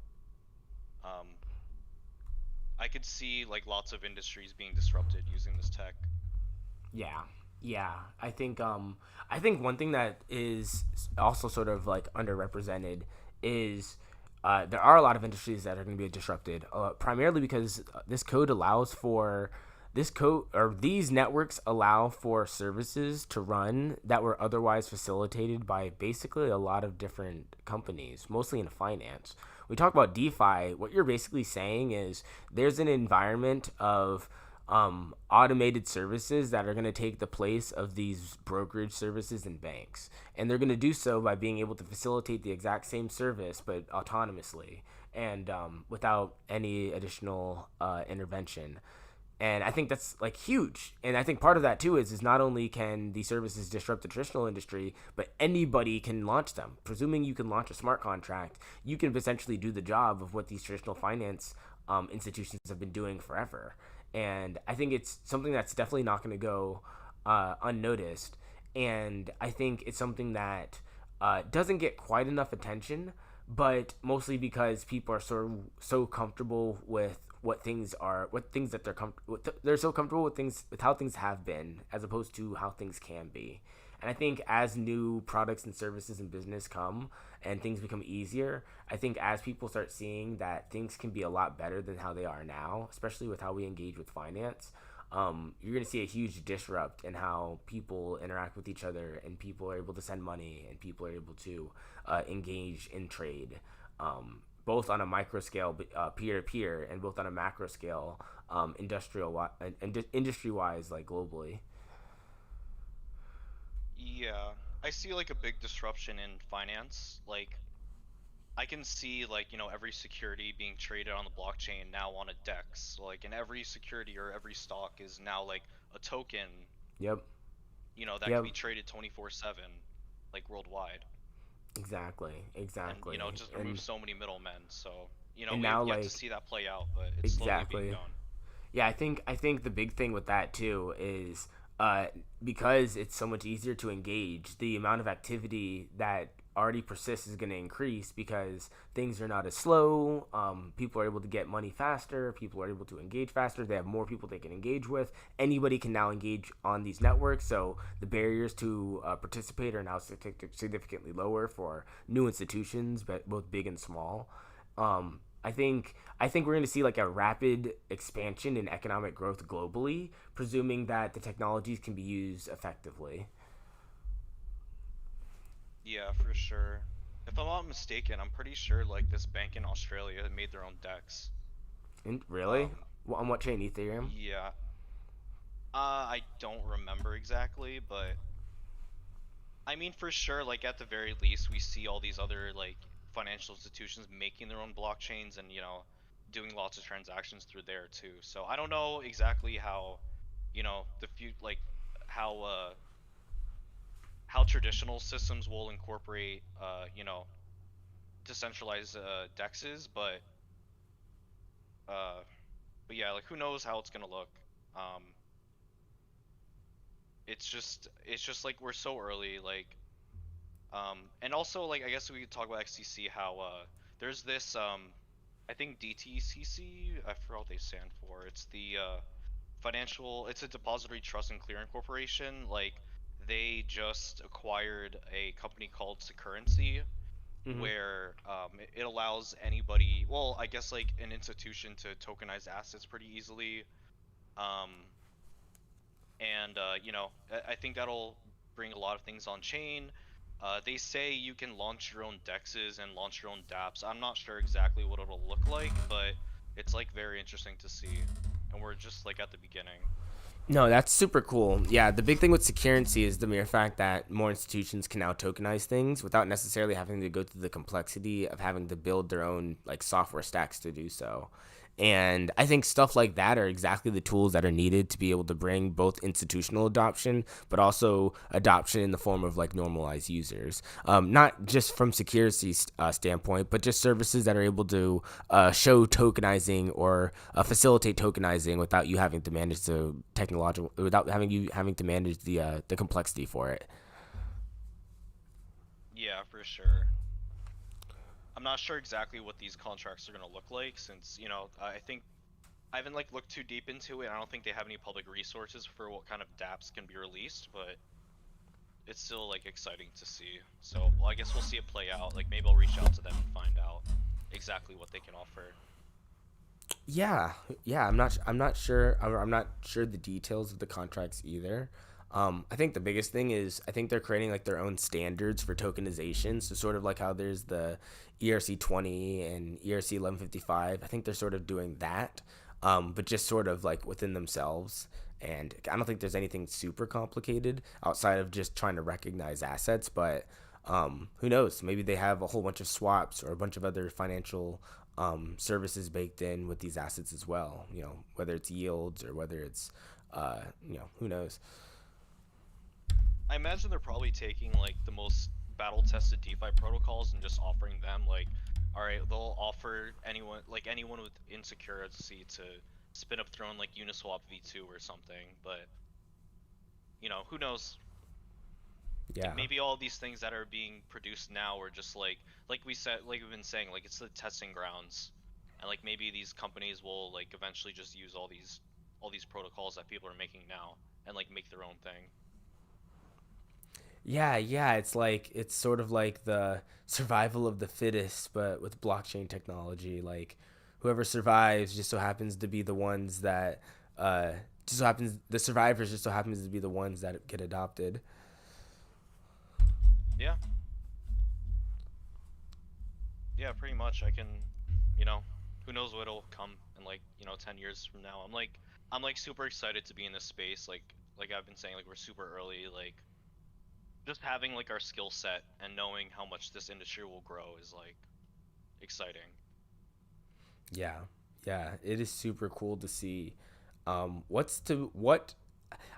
um, I could see like lots of industries being disrupted using this tech. Yeah, yeah. I think one thing that is also sort of like underrepresented is there are a lot of industries that are going to be disrupted, primarily because this code allows for this code or these networks allow for services to run that were otherwise facilitated by basically a lot of different companies, mostly in finance. We talk about DeFi. What you're basically saying is there's an environment of automated services that are going to take the place of these brokerage services and banks. And they're going to do so by being able to facilitate the exact same service, but autonomously and without any additional intervention. And I think that's like huge. And I think part of that too is not only can these services disrupt the traditional industry, but anybody can launch them. Presuming you can launch a smart contract, you can essentially do the job of what these traditional finance institutions have been doing forever. And I think it's something that's definitely not going to go unnoticed. And I think it's something that doesn't get quite enough attention, but mostly because people are so comfortable with what things that they're so comfortable with things with how things have been as opposed to how things can be. And I think as new products and services and business come and things become easier, I think as people start seeing that things can be a lot better than how they are now, especially with how we engage with finance, you're going to see a huge disrupt in how people interact with each other, and people are able to send money, and people are able to engage in trade, both on a micro scale, peer to peer, and both on a macro scale, industry wise, like globally. Yeah, I see like a big disruption in finance. Like I can see like, every security being traded on the blockchain now on a DEX. So, like, and every security or every stock is now like a token, Yep. that can Yep. be traded 24/7, like worldwide. Exactly. And, Exactly. just remove so many middlemen. So, And we have now yet to like see that play out, but it's slowly being exactly. done. Yeah, I think the big thing with that too is uh, because it's so much easier to engage, the amount of activity that already persists is going to increase because things are not as slow. People are able to get money faster. People are able to engage faster. They have more people they can engage with. Anybody can now engage on these networks, so the barriers to participate are now significantly lower for new institutions, but both big and small. I think we're going to see like a rapid expansion in economic growth globally, presuming that the technologies can be used effectively. Yeah, for sure. If I'm not mistaken, I'm pretty sure like this bank in Australia made their own DEX. And really, Um, on what chain? Ethereum? yeah. I don't remember exactly, but I mean, for sure, like at the very least, we see all these other like financial institutions making their own blockchains and, doing lots of transactions through there too. So I don't know exactly how, the few like how uh how traditional systems will incorporate decentralized dexes, uh but yeah, like who knows how it's gonna look. Um, it's just like we're so early, like. And also, like, I guess we could talk about XTC, how there's this I think DTCC, I forgot what they stand for. It's the it's a depository trust and clearing corporation. Like, they just acquired a company called Securrency, Mm-hmm. where it allows anybody, well, I guess like an institution to tokenize assets pretty easily. Um, and I think that'll bring a lot of things on chain. They say you can launch your own dexes and launch your own dApps. I'm not sure exactly what it'll look like, but it's like very interesting to see, and we're just like at the beginning. No, that's super cool. Yeah, the big thing with securrency is the mere fact that more institutions can now tokenize things without necessarily having to go through the complexity of having to build their own like software stacks to do so. And I think stuff like that are exactly the tools that are needed to be able to bring both institutional adoption, but also adoption in the form of like normalized users. Not just from security standpoint, but just services that are able to show tokenizing or facilitate tokenizing without you having to manage the technological, without having to manage the complexity for it. Yeah, for sure. I'm not sure exactly what these contracts are gonna look like, since I think I haven't like looked too deep into it. I don't think they have any public resources for what kind of dApps can be released, but it's still like exciting to see. So, well, I guess we'll see it play out. Like maybe I'll reach out to them and find out exactly what they can offer. Yeah, yeah. I'm not sure. I'm not sure the details of the contracts either. I think the biggest thing is I think they're creating like their own standards for tokenization. So sort of like how there's the ERC 20 and ERC 1155. I think they're sort of doing that, but just sort of like within themselves. And I don't think there's anything super complicated outside of just trying to recognize assets. But who knows? Maybe they have a whole bunch of swaps or a bunch of other financial services baked in with these assets as well. Whether it's yields or whether it's, who knows? I imagine they're probably taking like the most battle tested DeFi protocols and just offering them like, all right, they'll offer anyone with insecurity to spin up their own like Uniswap V2 or something. But who knows? Like Yeah. maybe all these things that are being produced now are just like we said, like we've been saying, like it's the testing grounds, and like maybe these companies will like eventually just use all these protocols that people are making now and like make their own thing. Yeah, yeah. It's sort of like the survival of the fittest, but with blockchain technology. Like whoever survives just so happens to be the ones that, just so happens the survivors just so happens to be the ones that get adopted. Yeah, yeah, pretty much. I can, you know, who knows what'll come in like 10 years from now. I'm like super excited to be in this space. Like I've been saying, like we're super early. Like just having like our skill set and knowing how much this industry will grow is like exciting. Yeah, yeah. It is super cool to see. What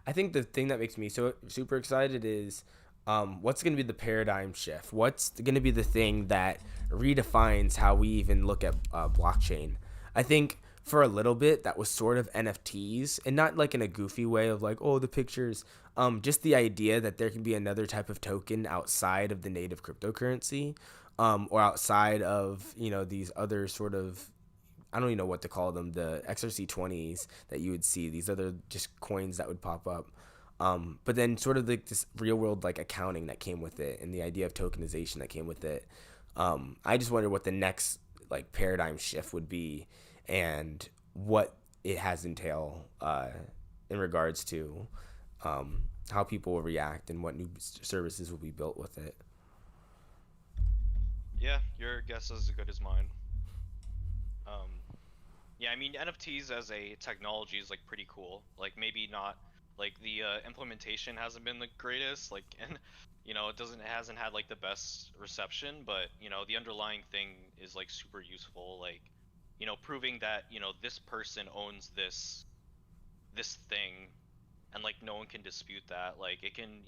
I think the thing that makes me so super excited is what's going to be the paradigm shift? What's going to be the thing that redefines how we even look at blockchain? I think for a little bit that was sort of NFTs, and not like in a goofy way of like, oh, the pictures. Just the idea that there can be another type of token outside of the native cryptocurrency, or outside of these other sort of, I don't even know what to call them, the XRC 20s that you would see, these other just coins that would pop up. But then sort of like this real world like accounting that came with it and the idea of tokenization that came with it. I just wonder what the next like paradigm shift would be and what it has entail in regards to how people will react and what new services will be built with it. Yeah, your guess is as good as mine. Um, yeah, I mean NFTs as a technology is like pretty cool. Like maybe not like the implementation hasn't been the greatest, like and it hasn't had like the best reception, but the underlying thing is like super useful. Like proving that this person owns this thing and like no one can dispute that. Like it can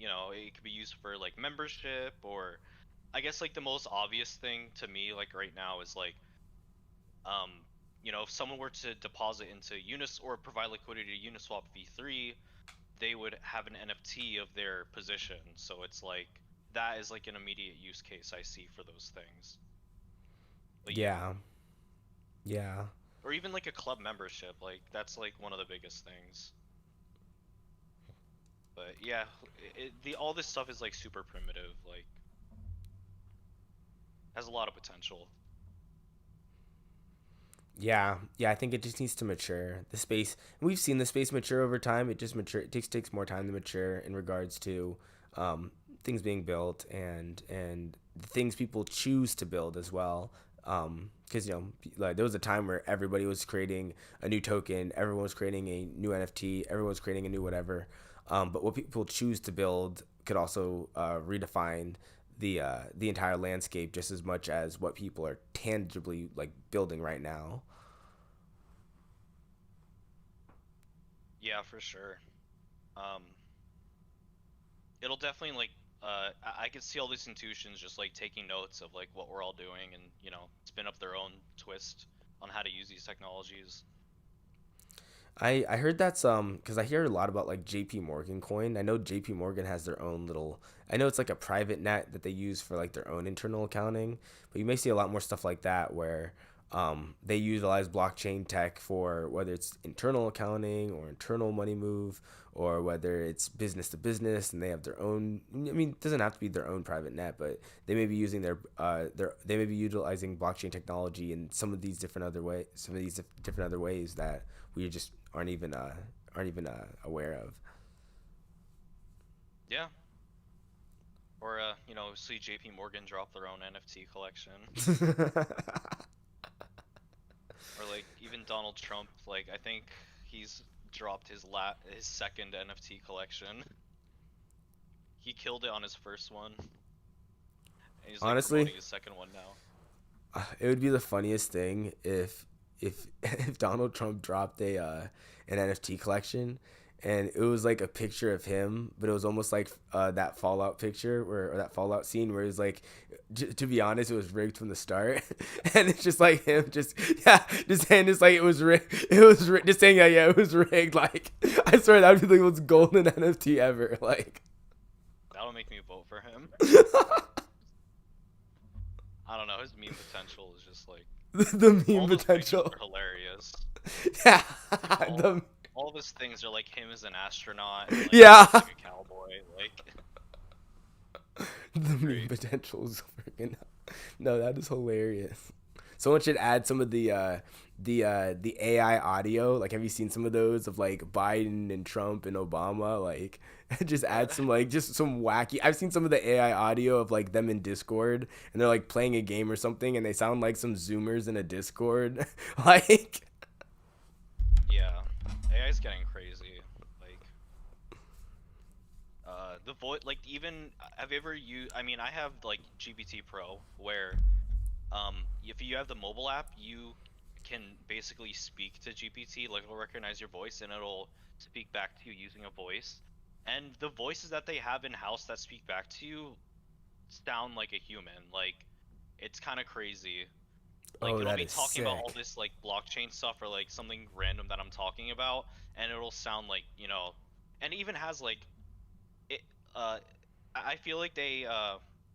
be used for like membership or I guess like the most obvious thing to me like right now is like um if someone were to deposit into Unis or provide liquidity to Uniswap V3, they would have an NFT of their position. So it's like that is like an immediate use case I see for those things. But yeah, Yeah, yeah. or even like a club membership, like that's like one of the biggest things. But yeah, the all this stuff is like super primitive, like has a lot of potential. Yeah, yeah, I think it just needs to mature. The space, we've seen the space mature over time. It just mature. It takes more time to mature in regards to um, things being built and the things people choose to build as well. Because like there was a time where everybody was creating a new token, everyone was creating a new NFT, everyone was creating a new whatever. But what people choose to build could also redefine the entire landscape just as much as what people are tangibly like building right now. Yeah, for sure. Um, it'll definitely like I could see all these institutions just like taking notes of like what we're all doing and spin up their own twist on how to use these technologies. I heard that's because I hear a lot about like JP Morgan coin. I know JP Morgan has their own little. I know it's like a private net that they use for like their own internal accounting, but you may see a lot more stuff like that where They utilize blockchain tech for whether it's internal accounting or internal money move, or whether it's business to business, and they have their own. I mean, it doesn't have to be their own private net, but they may be using they may be utilizing blockchain technology in some of these different other way, some of these different other ways that we just aren't even aware of. Yeah. Or see JP Morgan drop their own NFT collection. Or like even Donald Trump, like I think he's dropped his second NFT collection. He killed it on his first one, and he's like Honestly, promoting his second one now. it would be the funniest thing if if Donald Trump dropped a an NFT collection, and it was like a picture of him, but it was almost like that Fallout picture or that Fallout scene where it's like, to be honest, it was rigged from the start, and it's just like him, just saying it's like it was rigged, just saying yeah, it was rigged. Like I swear that would be the most golden NFT ever. Like That'll make me vote for him. I don't know, his meme potential is just like the all meme those pictures potential. are hilarious. Yeah, Like the all of his things are like him as an astronaut and like him yeah. as like a cowboy. Like The it's meme great. potential is freaking. No, that is hilarious. Someone should add some of the AI audio. Like, have you seen some of those of like Biden and Trump and Obama? Like, just add some like just some wacky. I've seen some of the AI audio of like them in Discord, and they're like playing a game or something, and they sound like some Zoomers in a Discord. Like, Yeah, AI's getting crazy. Like the voice, like even have you ever used? I mean, I have like GPT Pro where if you have the mobile app, you can basically speak to GPT, like it'll recognize your voice and it'll speak back to you using a voice. And the voices that they have in house that speak back to you sound like a human. Like it's kind of crazy. Like oh, it'll that be is talking about all sick. this like blockchain stuff or like something random that I'm talking about, and it'll sound like and it even has like it. I feel like they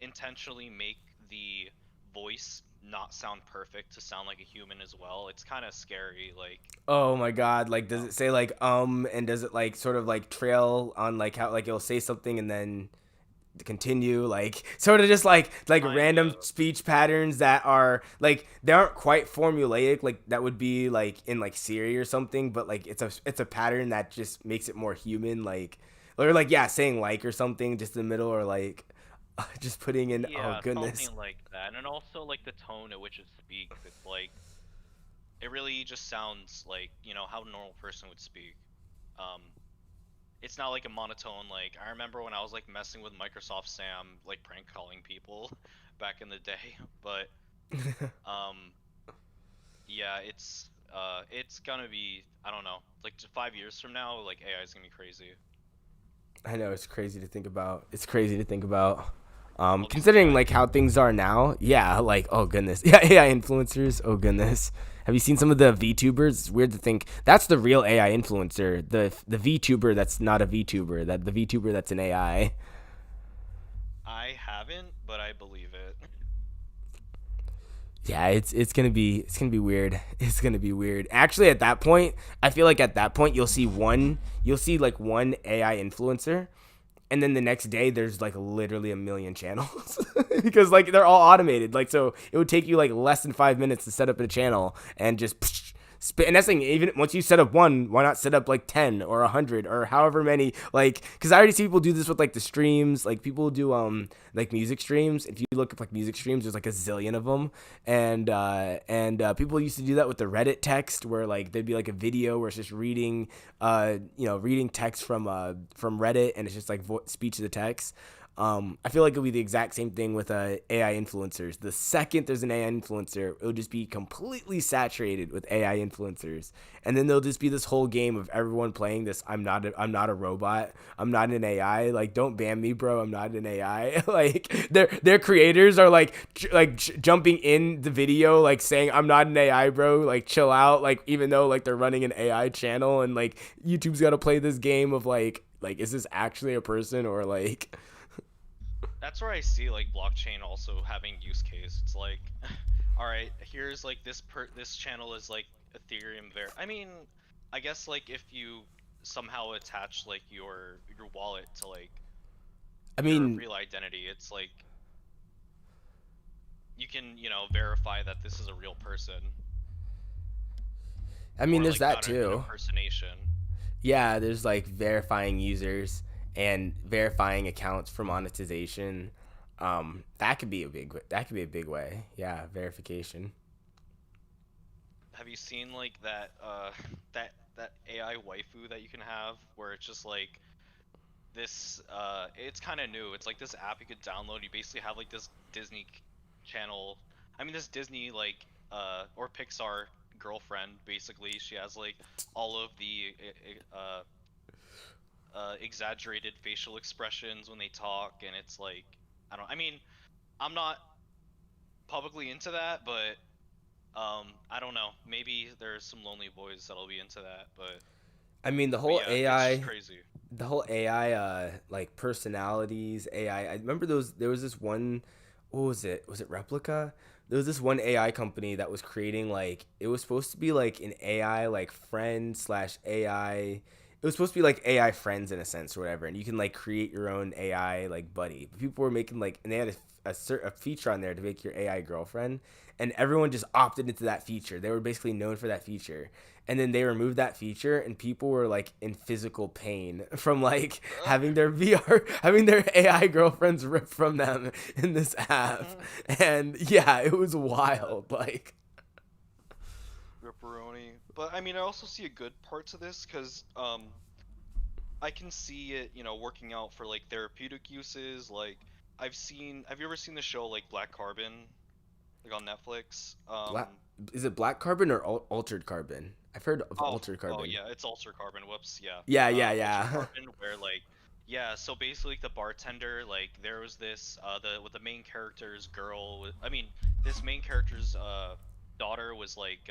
intentionally make the voice not sound perfect to sound like a human as well. It's kind of scary. Like Oh my god, like does um, it say like and does it like sort of like trail on like how like it'll say something and then continue, like sort of just like kind random of. speech patterns that are like they aren't quite formulaic like that would be like in like Siri or something, but like it's a pattern that just makes it more human, like or like yeah, saying like or something just in the middle or like just putting in oh Yeah, goodness. something like that. And also like the tone at which it speaks. It's like it really just sounds like how a normal person would speak. Um, it's not like a monotone. Like I remember when I was like messing with Microsoft Sam, like prank calling people back in the day. But um, yeah, it's gonna be, I don't know, like 5 years from now, like AI is gonna be crazy. I know it's crazy to think about. It's crazy to think about. All these Considering AI like how things are now, yeah, like oh goodness, yeah, AI influencers, oh goodness. Have you seen some of the VTubers? It's weird to think that's the real AI influencer, the VTuber that's not a VTuber, that the VTuber that's an AI. I haven't, but I believe it. Yeah, it's gonna be weird. It's gonna be weird. Actually, at that point, I feel like at that point you'll see like one AI influencer, and then the next day there's like literally a million channels because like they're all automated. Like so, it would take you like less than 5 minutes to set up a channel and just spit. And that's thing. Even once you set up one, why not set up like 10 or 100 or however many? Like, because I already see people do this with like the streams. Like people do like music streams. If you look up like music streams, there's like a zillion of them, and people used to do that with the Reddit text, where like there'd be like a video where it's just reading reading text from Reddit, and it's just like speech to the text. I feel like it'll be the exact same thing with AI influencers. The second there's an AI influencer, it'll just be completely saturated with AI influencers, and then there'll just be this whole game of everyone playing this. I'm not a robot. I'm not an AI. Like, don't ban me, bro. I'm not an AI. Like, their creators are like jumping in the video, like saying I'm not an AI, bro. Like, chill out. Like, even though like they're running an AI channel, and like YouTube's got to play this game of like is this actually a person or like. That's where I see like blockchain also having use case. It's like all right, here's like this channel is like Ethereum I mean, I guess like if you somehow attach like your wallet to like I your mean, real identity, it's like you can, verify that this is a real person or there's like that not an too. impersonation. Yeah, there's like verifying users and verifying accounts for monetization. That could be a big way. Yeah, verification. Have you seen like that that AI waifu that you can have where it's just like this it's kind of new. It's like this app you could download. You basically have like this Disney channel. I mean this Disney like or Pixar girlfriend basically. She has like all of the exaggerated facial expressions when they talk and it's like I mean, I'm not publicly into that, but I don't know. Maybe there's some lonely boys that'll be into that, I mean, but yeah, it's just crazy. The whole AI, like personalities, AI. I remember those. There was this one. What was it? Was it Replica? There was this one AI company that was creating like it was supposed to be like an AI like friend slash AI. It was supposed to be like AI friends in a sense or whatever, and you can like create your own AI like buddy. But people were making like, and they had a feature on there to make your AI girlfriend, and everyone just opted into that feature. They were basically known for that feature, and then they removed that feature, and people were like in physical pain from like having their VR, having their AI girlfriends ripped from them in this app, and yeah, it was wild. Like, Ripperoni. But I mean, I also see a good part to this because I can see it, working out for like therapeutic uses. Like have you ever seen the show like Black Carbon, like on Netflix? black is it black carbon or altered carbon? I've heard of altered Oh carbon. yeah, it's Ultra Carbon. Whoops, yeah. Yeah, yeah, Ultra yeah. Carbon, where like, yeah. So basically, like, the bartender, like, there was this, the main character's girl. I mean, this main character's daughter was like,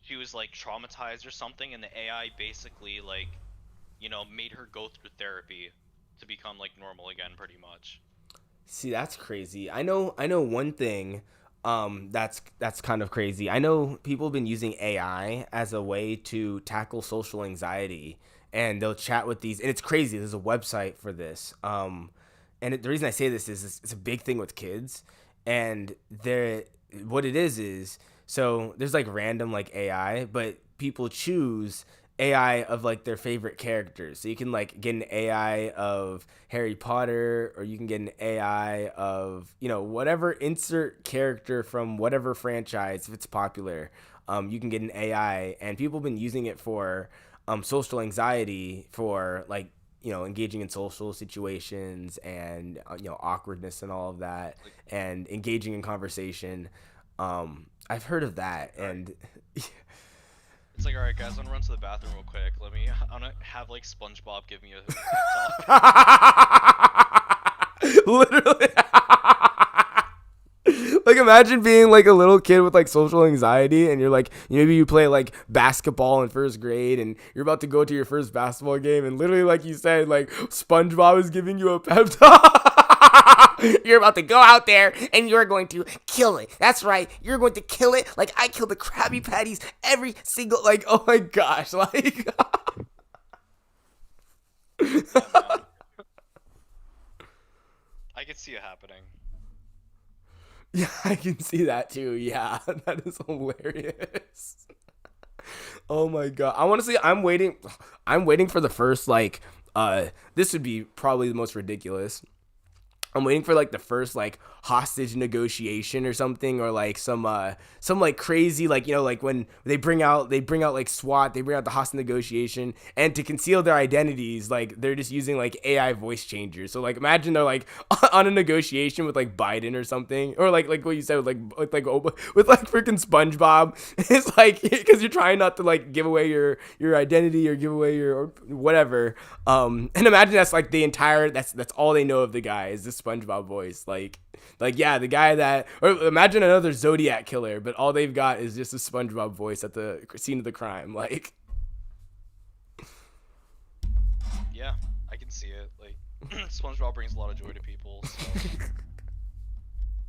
she was like traumatized or something, and the AI basically like, made her go through therapy to become like normal again, pretty much. See, that's crazy. I know one thing that's kind of crazy. I know people have been using AI as a way to tackle social anxiety, and they'll chat with these, and it's crazy. There's a website for this. The reason I say this is it's a big thing with kids, and there what it is so there's like random like AI, but people choose AI of like their favorite characters. So you can like get an AI of Harry Potter, or you can get an AI of, whatever, insert character from whatever franchise if it's popular. You can get an AI, and people have been using it for social anxiety, for like, engaging in social situations, and awkwardness and all of that, Like, and engaging in conversation. I've heard of that, all right. and It's like, all right, guys, I'm gonna run to the bathroom real quick. I'm gonna have like SpongeBob give me a pep talk. literally. Like, imagine being like a little kid with like social anxiety, and you're like, maybe you play like basketball in first grade, and you're about to go to your first basketball game, and literally, like you said, like SpongeBob is giving you a pep talk. You're about to go out there and you're going to kill it. That's right. You're going to kill it like I kill the Krabby Patties every single, like, oh my gosh. Like, Yeah, man. I could see it happening. yeah, I can see that too. Yeah, that is hilarious. Oh my god. I want to see, I'm waiting for the first like this would be probably the most ridiculous. I'm waiting for like the first like hostage negotiation or something, or like some like crazy, like, like when they bring out like SWAT, they bring out the hostage negotiation, and to conceal their identities, like they're just using like AI voice changers. So like imagine they're like on a negotiation with like Biden or something, or like what you said with like freaking SpongeBob. It's like because you're trying not to like give away your identity or give away your or whatever. And imagine that's like the entire that's all they know of the guy is this SpongeBob voice. Like yeah, the guy that, or imagine another Zodiac killer, but all they've got is just a SpongeBob voice at the scene of the crime. Like, Yeah, I can see it. Like, SpongeBob brings a lot of joy to people. So,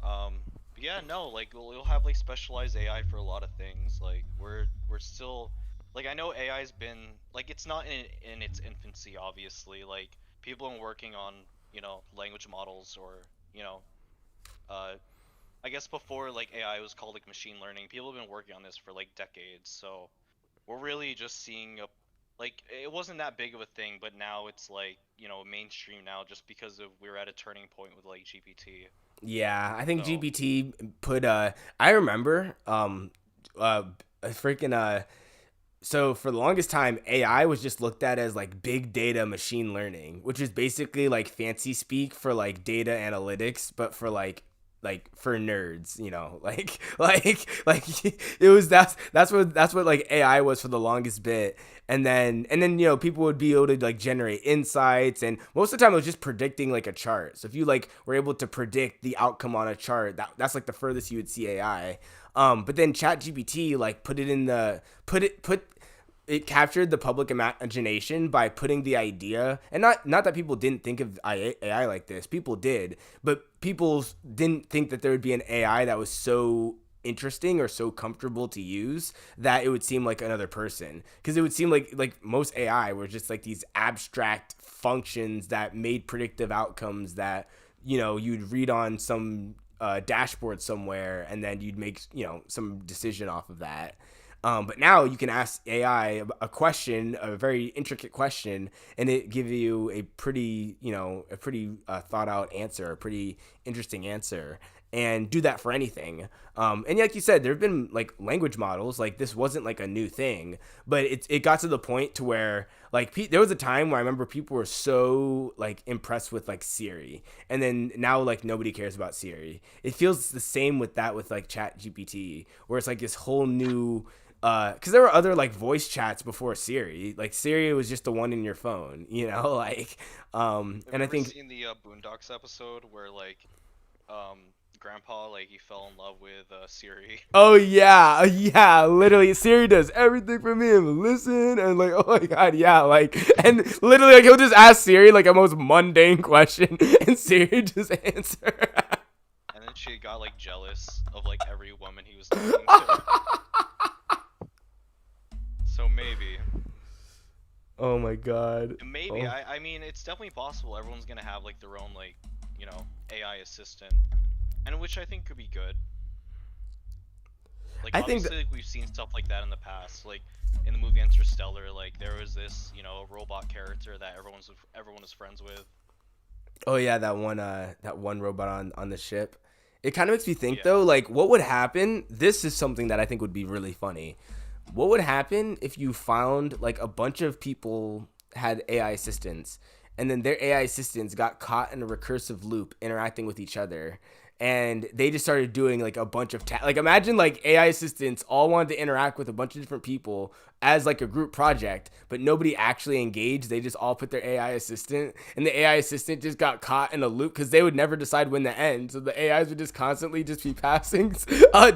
um, Yeah, no, like we'll have like specialized AI for a lot of things. Like we're still like I know AI's been like it's not in its infancy obviously. Like people have been working on, language models or, you know, uh I guess before like AI was called like machine learning, people have been working on this for like decades. So we're really just seeing a like it wasn't that big of a thing, but now it's like, mainstream now just because of we're at a turning point with like GPT. Yeah, I think So, GPT put I remember uh a freaking so for the longest time AI was just looked at as like big data machine learning, which is basically like fancy speak for like data analytics, but for like for nerds, like it was that's what like AI was for the longest bit. And then people would be able to like generate insights, and most of the time it was just predicting like a chart. So if you like were able to predict the outcome on a chart, that's like the furthest you would see AI. But then ChatGPT like put it captured the public imagination by putting the idea, and not that people didn't think of AI like this. People did, but people didn't think that there would be an AI that was so interesting or so comfortable to use that it would seem like another person, because it would seem like most AI were just like these abstract functions that made predictive outcomes that you'd read on some dashboard somewhere, and then you'd make some decision off of that. But now you can ask AI a question, a very intricate question, and it give you a pretty thought out answer, a pretty interesting answer, and do that for anything. And like you said, there have been like language models. Like this wasn't like a new thing, but it got to the point to where like there was a time where I remember people were so like impressed with like Siri, and then now like nobody cares about Siri. It feels the same with that with like Chat GPT, where it's like this whole new because there were other like voice chats before Siri. Like Siri was just the one in your phone, like have and you I ever think seen the Boondocks episode where like Grandpa like he fell in love with Siri? oh yeah, yeah, literally Siri does everything for me and listen and like oh my god, yeah, like and literally like he'll just ask Siri like a most mundane question and Siri just answer. And then she got like jealous of like every woman he was talking to. So maybe, Oh my god. maybe Oh. I mean it's definitely possible. Everyone's gonna have like their own like AI assistant, and which I think could be good. Like I think obviously like we've seen stuff like that in the past, like in the movie Interstellar, like there was this robot character that everyone was friends with. Oh yeah, that one robot on the ship. It kind of makes me think Yeah. though, like what would happen? This is something that I think would be really funny. What would happen if you found like a bunch of people had AI assistants, and then their AI assistants got caught in a recursive loop interacting with each other, and they just started doing like a bunch of like imagine like AI assistants all wanted to interact with a bunch of different people as like a group project, but nobody actually engaged. They just all put their AI assistant, and the AI assistant just got caught in a loop because they would never decide when to end. So the AIs would just constantly just be passing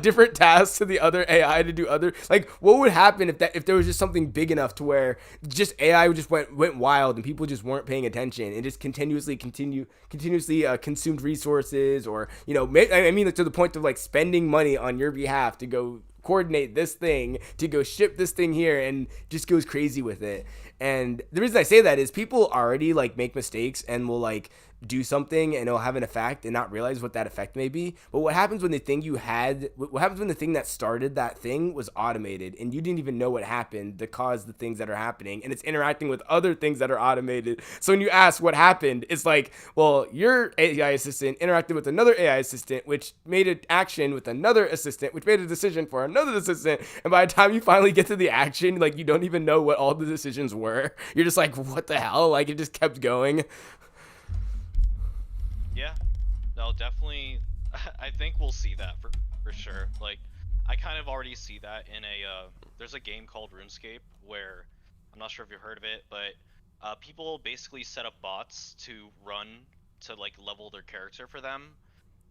different tasks to the other AI to do other. Like, what would happen if there was just something big enough to where just AI just went wild and people just weren't paying attention and just continuously consumed resources, or I mean like, to the point of like spending money on your behalf to go coordinate this thing, to go ship this thing here, and just goes crazy with it. And the reason I say that is people already like make mistakes and will like do something and it'll have an effect and not realize what that effect may be. But what happens when the thing that started that thing was automated and you didn't even know what happened to cause the things that are happening, and it's interacting with other things that are automated. So when you ask what happened, it's like, well, your AI assistant interacted with another AI assistant, which made an action with another assistant, which made a decision for another assistant. And by the time you finally get to the action, like you don't even know what all the decisions were. You're just like, what the hell? Like it just kept going. Yeah. No, definitely. I think we'll see that for sure. Like, I kind of already see that in a there's a game called RuneScape where I'm not sure if you've heard of it, but people basically set up bots to run to like level their character for them,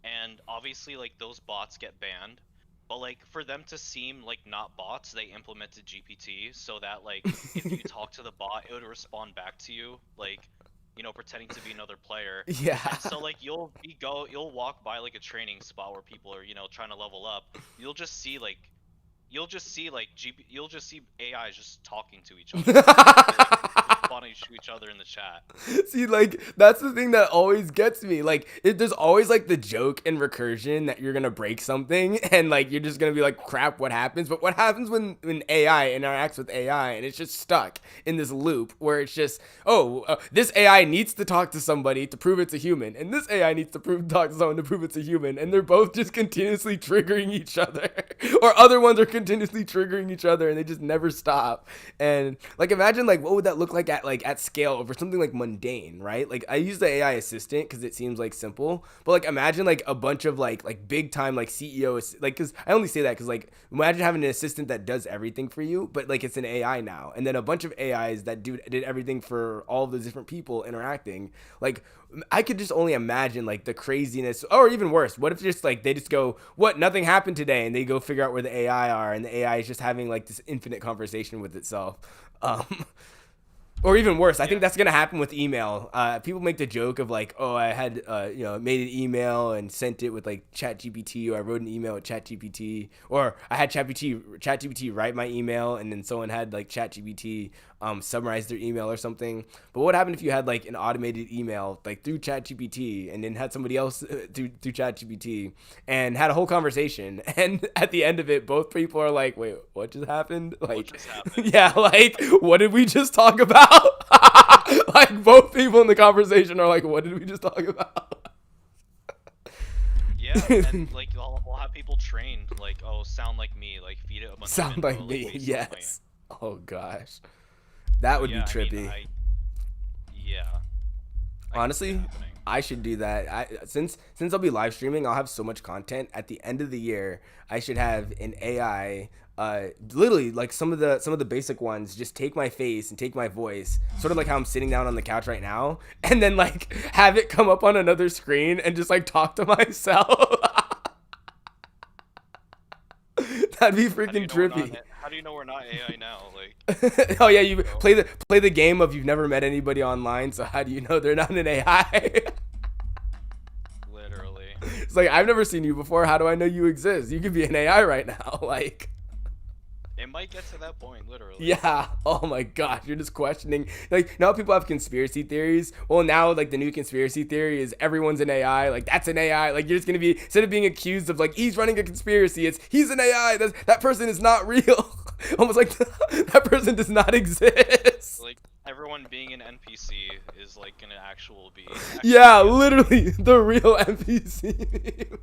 and obviously like those bots get banned. But like for them to seem like not bots, they implemented GPT so that like if you talk to the bot, it would respond back to you like pretending to be another player. Yeah. And so like you'll walk by like a training spot where people are, trying to level up. You'll just see like you'll just see AIs just talking to each other, or like responding to each other in the chat. See, like, that's the thing that always gets me. Like, there's always like the joke and recursion that you're gonna break something, and like you're just gonna be like, "Crap, what happens?" But what happens when AI interacts with AI, and it's just stuck in this loop where it's just, "Oh, this AI needs to talk to somebody to prove it's a human, and this AI needs to talk to someone to prove it's a human," and they're both just continuously triggering each other, or other ones are continuously triggering each other, and they just never stop. And like, imagine like what would that look like at scale over something like mundane, right? Like, I use the AI assistant because it seems like simple, but like imagine like a bunch of like big time like CEOs, like, because I only say that because like imagine having an assistant that does everything for you, but like it's an AI now, and then a bunch of AIs that did everything for all of the different people interacting. Like, I could just only imagine like the craziness, or even worse, what if just like they just go, "What, nothing happened today," and they go figure out where the AI are, and the AI is just having like this infinite conversation with itself. um or even worse, I think Yeah. that's gonna happen with email. People make the joke of like, "Oh, I had made an email and sent it with like ChatGPT, or I wrote an email with ChatGPT, or I had ChatGPT write my email, and then someone had like ChatGPT summarize their email or something." But what happened if you had like an automated email like through ChatGPT, and then had somebody else through ChatGPT, and had a whole conversation, and at the end of it, both people are like, "Wait, what just happened?" What Like, just happened? yeah, like, what did we just talk about? Like, both people in the conversation are like, "What did we just talk about?" Yeah, and like we'll have people trained like, oh, sound like me, like feed it a bunch of Sound info, like like me, based on my. yes. Oh gosh, that But would be yeah, I mean, trippy. yeah, I can see it Honestly, happening. I should do that. Since I'll be live streaming, I'll have so much content. At the end of the year, I should have an AI. Literally, like some of the basic ones, just take my face and take my voice, sort of like how I'm sitting down on the couch right now, and then like have it come up on another screen and just like talk to myself. That'd be How do freaking you know we're not? trippy. How do you know we're not AI now? Like, Oh yeah, you bro, play the game of you've never met anybody online, so how do you know they're not an AI? literally. It's like, I've never seen you before. How do I know you exist? You could be an AI right now. Like, It might get to that point, literally. yeah. Oh my gosh, you're just questioning. Like, now people have conspiracy theories. Well, now like the new conspiracy theory is everyone's an AI. Like, that's an AI. Like, you're just gonna be, instead of being accused of like he's running a conspiracy, it's he's an AI. That person is not real. Almost like that person does not exist. Like everyone being an NPC is like an actual be Yeah, actually be a thing. literally the real NPC.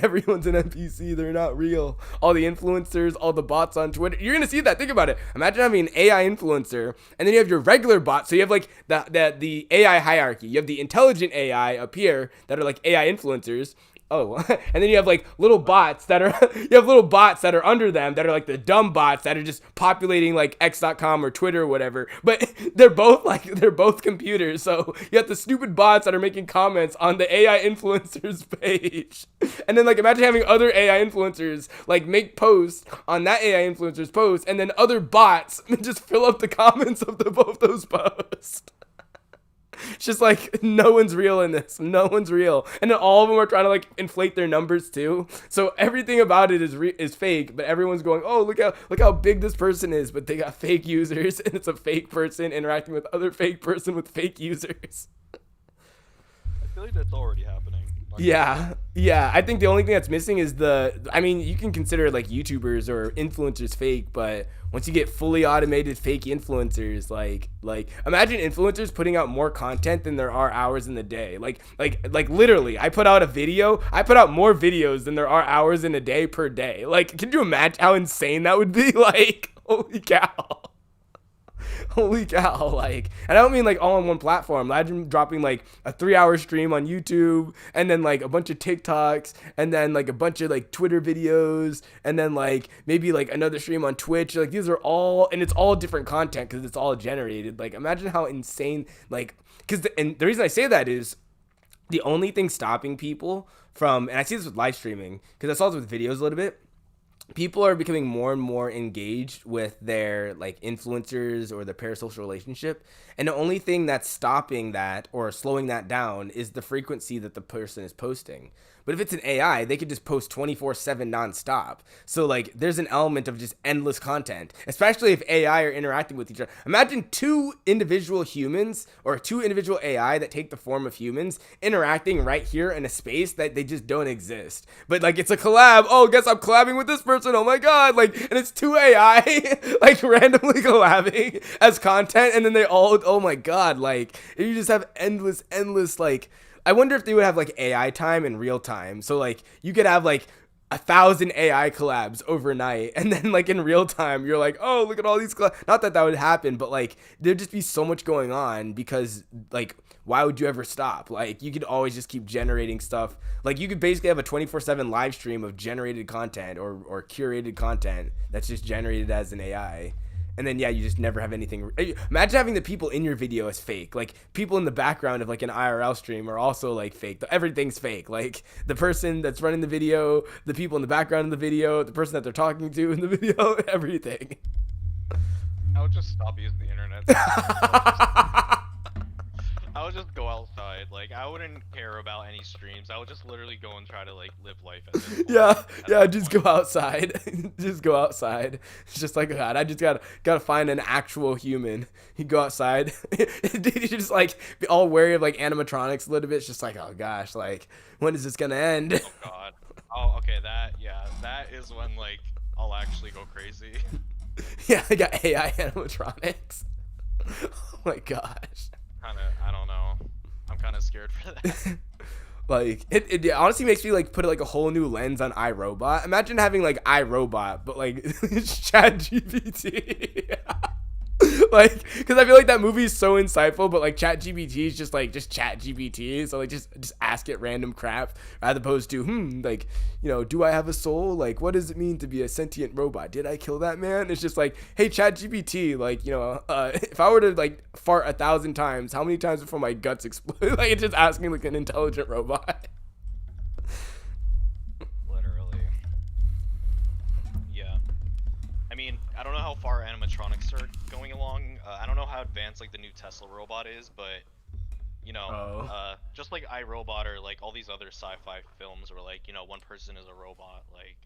Everyone's an NPC. They're not real. All the influencers, all the bots on Twitter. You're gonna see that. Think about it. Imagine having an AI influencer, and then you have your regular bot. So you have like the AI hierarchy. You have the intelligent AI up here that are like AI influencers. Oh, and then you have like little bots that are you have little bots that are under them that are like the dumb bots that are just populating like x.com or Twitter or whatever. But they're both computers. So you have the stupid bots that are making comments on the AI influencers page. And then like imagine having other AI influencers like make posts on that AI influencer's post, and then other bots just fill up the comments of both those posts. It's just like no one's real in this. No one's real, and then all of them are trying to like inflate their numbers too. So everything about it is fake. But everyone's going, "Oh, look how big this person is," but they got fake users, and it's a fake person interacting with other fake person with fake users. I feel like that's already happening. Not gonna lie. Yeah, yeah. I think the only thing that's missing is I mean, you can consider like YouTubers or influencers fake, but once you get fully automated fake influencers, like imagine influencers putting out more content than there are hours in the day. Like literally, I put out more videos than there are hours in a day per day. Like, can you imagine how insane that would be? Like, holy cow. Holy cow. Like, and I don't mean like all on one platform. Imagine dropping like a 3 hour stream on YouTube, and then like a bunch of TikToks, and then like a bunch of like Twitter videos, and then like maybe like another stream on Twitch. Like, these are all, and it's all different content because it's all generated. Like, imagine how insane, like, and the reason I say that is the only thing stopping people from, and I see this with live streaming because I saw this with videos a little bit, people are becoming more and more engaged with their like influencers or their parasocial relationship, and the only thing that's stopping that or slowing that down is the frequency that the person is posting. But if it's an AI, they could just post 24/7 nonstop. So like there's an element of just endless content, especially if AI are interacting with each other. Imagine two individual humans or two individual AI that take the form of humans interacting right here in a space that they just don't exist. But like it's a collab. Oh, guess I'm collabing with this person. Oh my god. Like, and it's two AI like randomly collabing as content, and then they all, oh my god, like you just have endless like, I wonder if they would have like AI time and real time. So like you could have like 1,000 AI collabs overnight, and then like in real time, you're like, oh, look at all these. Not that that would happen, but like there'd just be so much going on because like why would you ever stop? Like you could always just keep generating stuff. Like you could basically have a 24/7 live stream of generated content or curated content that's just generated as an AI. And then yeah, you just never have anything. Imagine having the people in your video as fake. Like people in the background of like an IRL stream are also like fake. Everything's fake. Like the person that's running the video, the people in the background of the video, the person that they're talking to in the video, everything. I would just stop using the internet sometimes. I would just go outside. Like I wouldn't care about any streams. I would just literally go and try to like live life at this point. Yeah, At yeah, that just go point. outside. Just go outside. It's just like God, I just gotta find an actual human. You go outside. You just like be all wary of like animatronics a little bit. It's just like, oh gosh, like when is this gonna end? Oh God. Oh, okay. That is when like I'll actually go crazy. Yeah, I got AI animatronics. Oh my gosh. Kind of. I don't know. I'm kind of scared for that. Like it honestly makes me like put like a whole new lens on iRobot. Imagine having like iRobot, but like Chat GPT. Like, because I feel like that movie is so insightful, but like Chat GPT is just like just Chat GPT. So like just ask it random crap as opposed to like, you know, do I have a soul? Like, what does it mean to be a sentient robot? Did I kill that man? It's just like, hey Chat GPT, like, you know, if I were to like fart 1,000 times, how many times before my guts explode? Like it's just asking like an intelligent robot. Literally. Yeah. I mean, I don't know how far animatronics are going along. I don't know how advanced like the new Tesla robot is, but you know, Oh. just like iRobot or like all these other sci-fi films where like, you know, one person is a robot, like,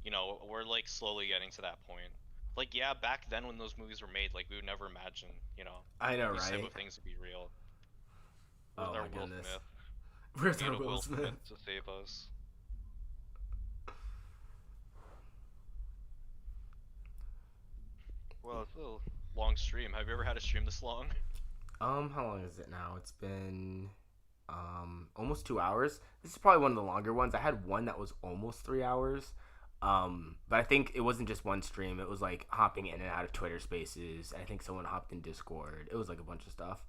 you know, we're like slowly getting to that point. Like, yeah, back then when those movies were made, like we would never imagine, you know, I know, these type right? of things would be real. Where's Oh our my Will goodness. Smith? Where's We need our a Will Will Smith? Smith to save us. Well, it's a long stream. Have you ever had a stream this long? How long is it now? It's been almost 2 hours. This is probably one of the longer ones. I had one that was almost 3 hours. But I think it wasn't just one stream. It was like hopping in and out of Twitter Spaces. I think someone hopped in Discord. It was like a bunch of stuff.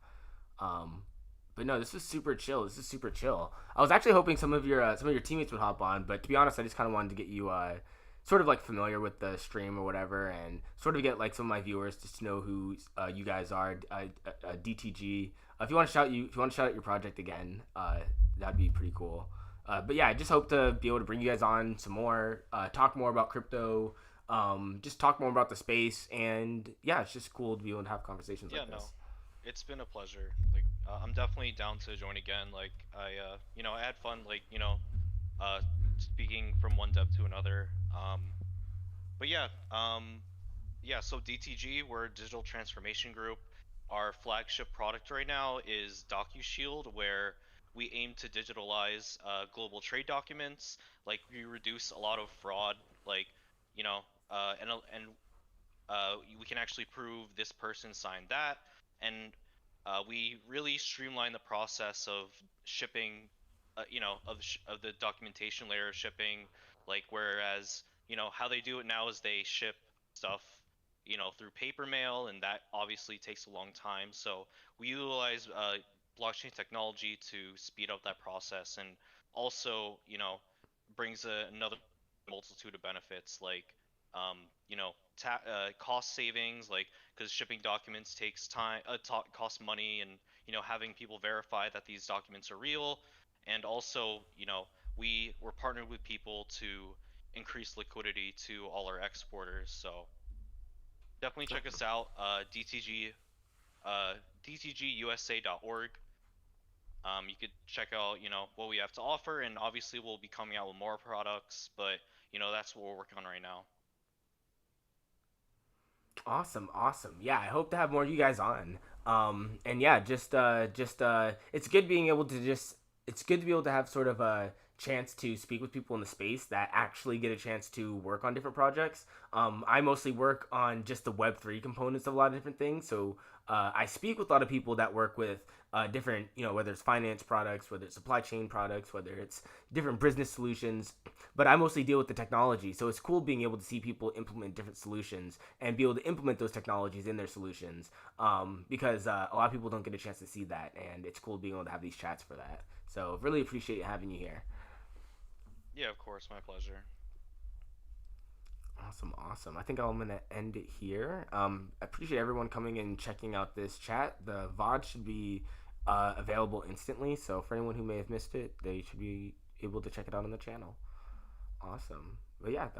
Um, but no, this is super chill. This is super chill. I was actually hoping some of your teammates would hop on, but to be honest, I just kind of wanted to get you sort of like familiar with the stream or whatever, and sort of get like some of my viewers just to know who you guys are. DTG. If you want to shout out your project again, that'd be pretty cool. But yeah, I just hope to be able to bring you guys on some more, talk more about crypto, just talk more about the space, and yeah, it's just cool to be able to have conversations Yeah, like no. this. It's been a pleasure. Like, I'm definitely down to join again. Like, you know, I had fun. Like, you know, uh, speaking from one dev to another. But yeah, yeah. So DTG, we're a digital transformation group. Our flagship product right now is DocuShield, where we aim to digitalize global trade documents. Like, we reduce a lot of fraud. Like, you know, and we can actually prove this person signed that, and we really streamline the process of shipping, you know, of the documentation layer of shipping. Like whereas, you know, how they do it now is they ship stuff, you know, through paper mail, and that obviously takes a long time. So we utilize blockchain technology to speed up that process, and also, you know, brings another multitude of benefits like you know, cost savings, like because shipping documents takes time, costs money, and you know, having people verify that these documents are real, and also, you know, we're partnered with people to, increase liquidity to all our exporters. So definitely check us out. DTGUSA.org. You could check out, what we have to offer, and obviously we'll be coming out with more products, but that's what we're working on right now. Awesome, awesome. Yeah, I hope to have more of you guys on. And yeah, it's good being able to it's good to be able to have sort of a chance to speak with people in the space that actually get a chance to work on different projects. I mostly work on just the Web3 components of a lot of different things. So I speak with a lot of people that work with different, whether it's finance products, whether it's supply chain products, whether it's different business solutions. But I mostly deal with the technology. So it's cool being able to see people implement different solutions and be able to implement those technologies in their solutions, because a lot of people don't get a chance to see that. And it's cool being able to have these chats for that. So really appreciate having you here. Yeah, of course, my pleasure. Awesome, awesome. I think I'm gonna end it here. I appreciate everyone coming and checking out this chat. The VOD should be available instantly, so for anyone who may have missed it, they should be able to check it out on the channel. Awesome. But yeah, that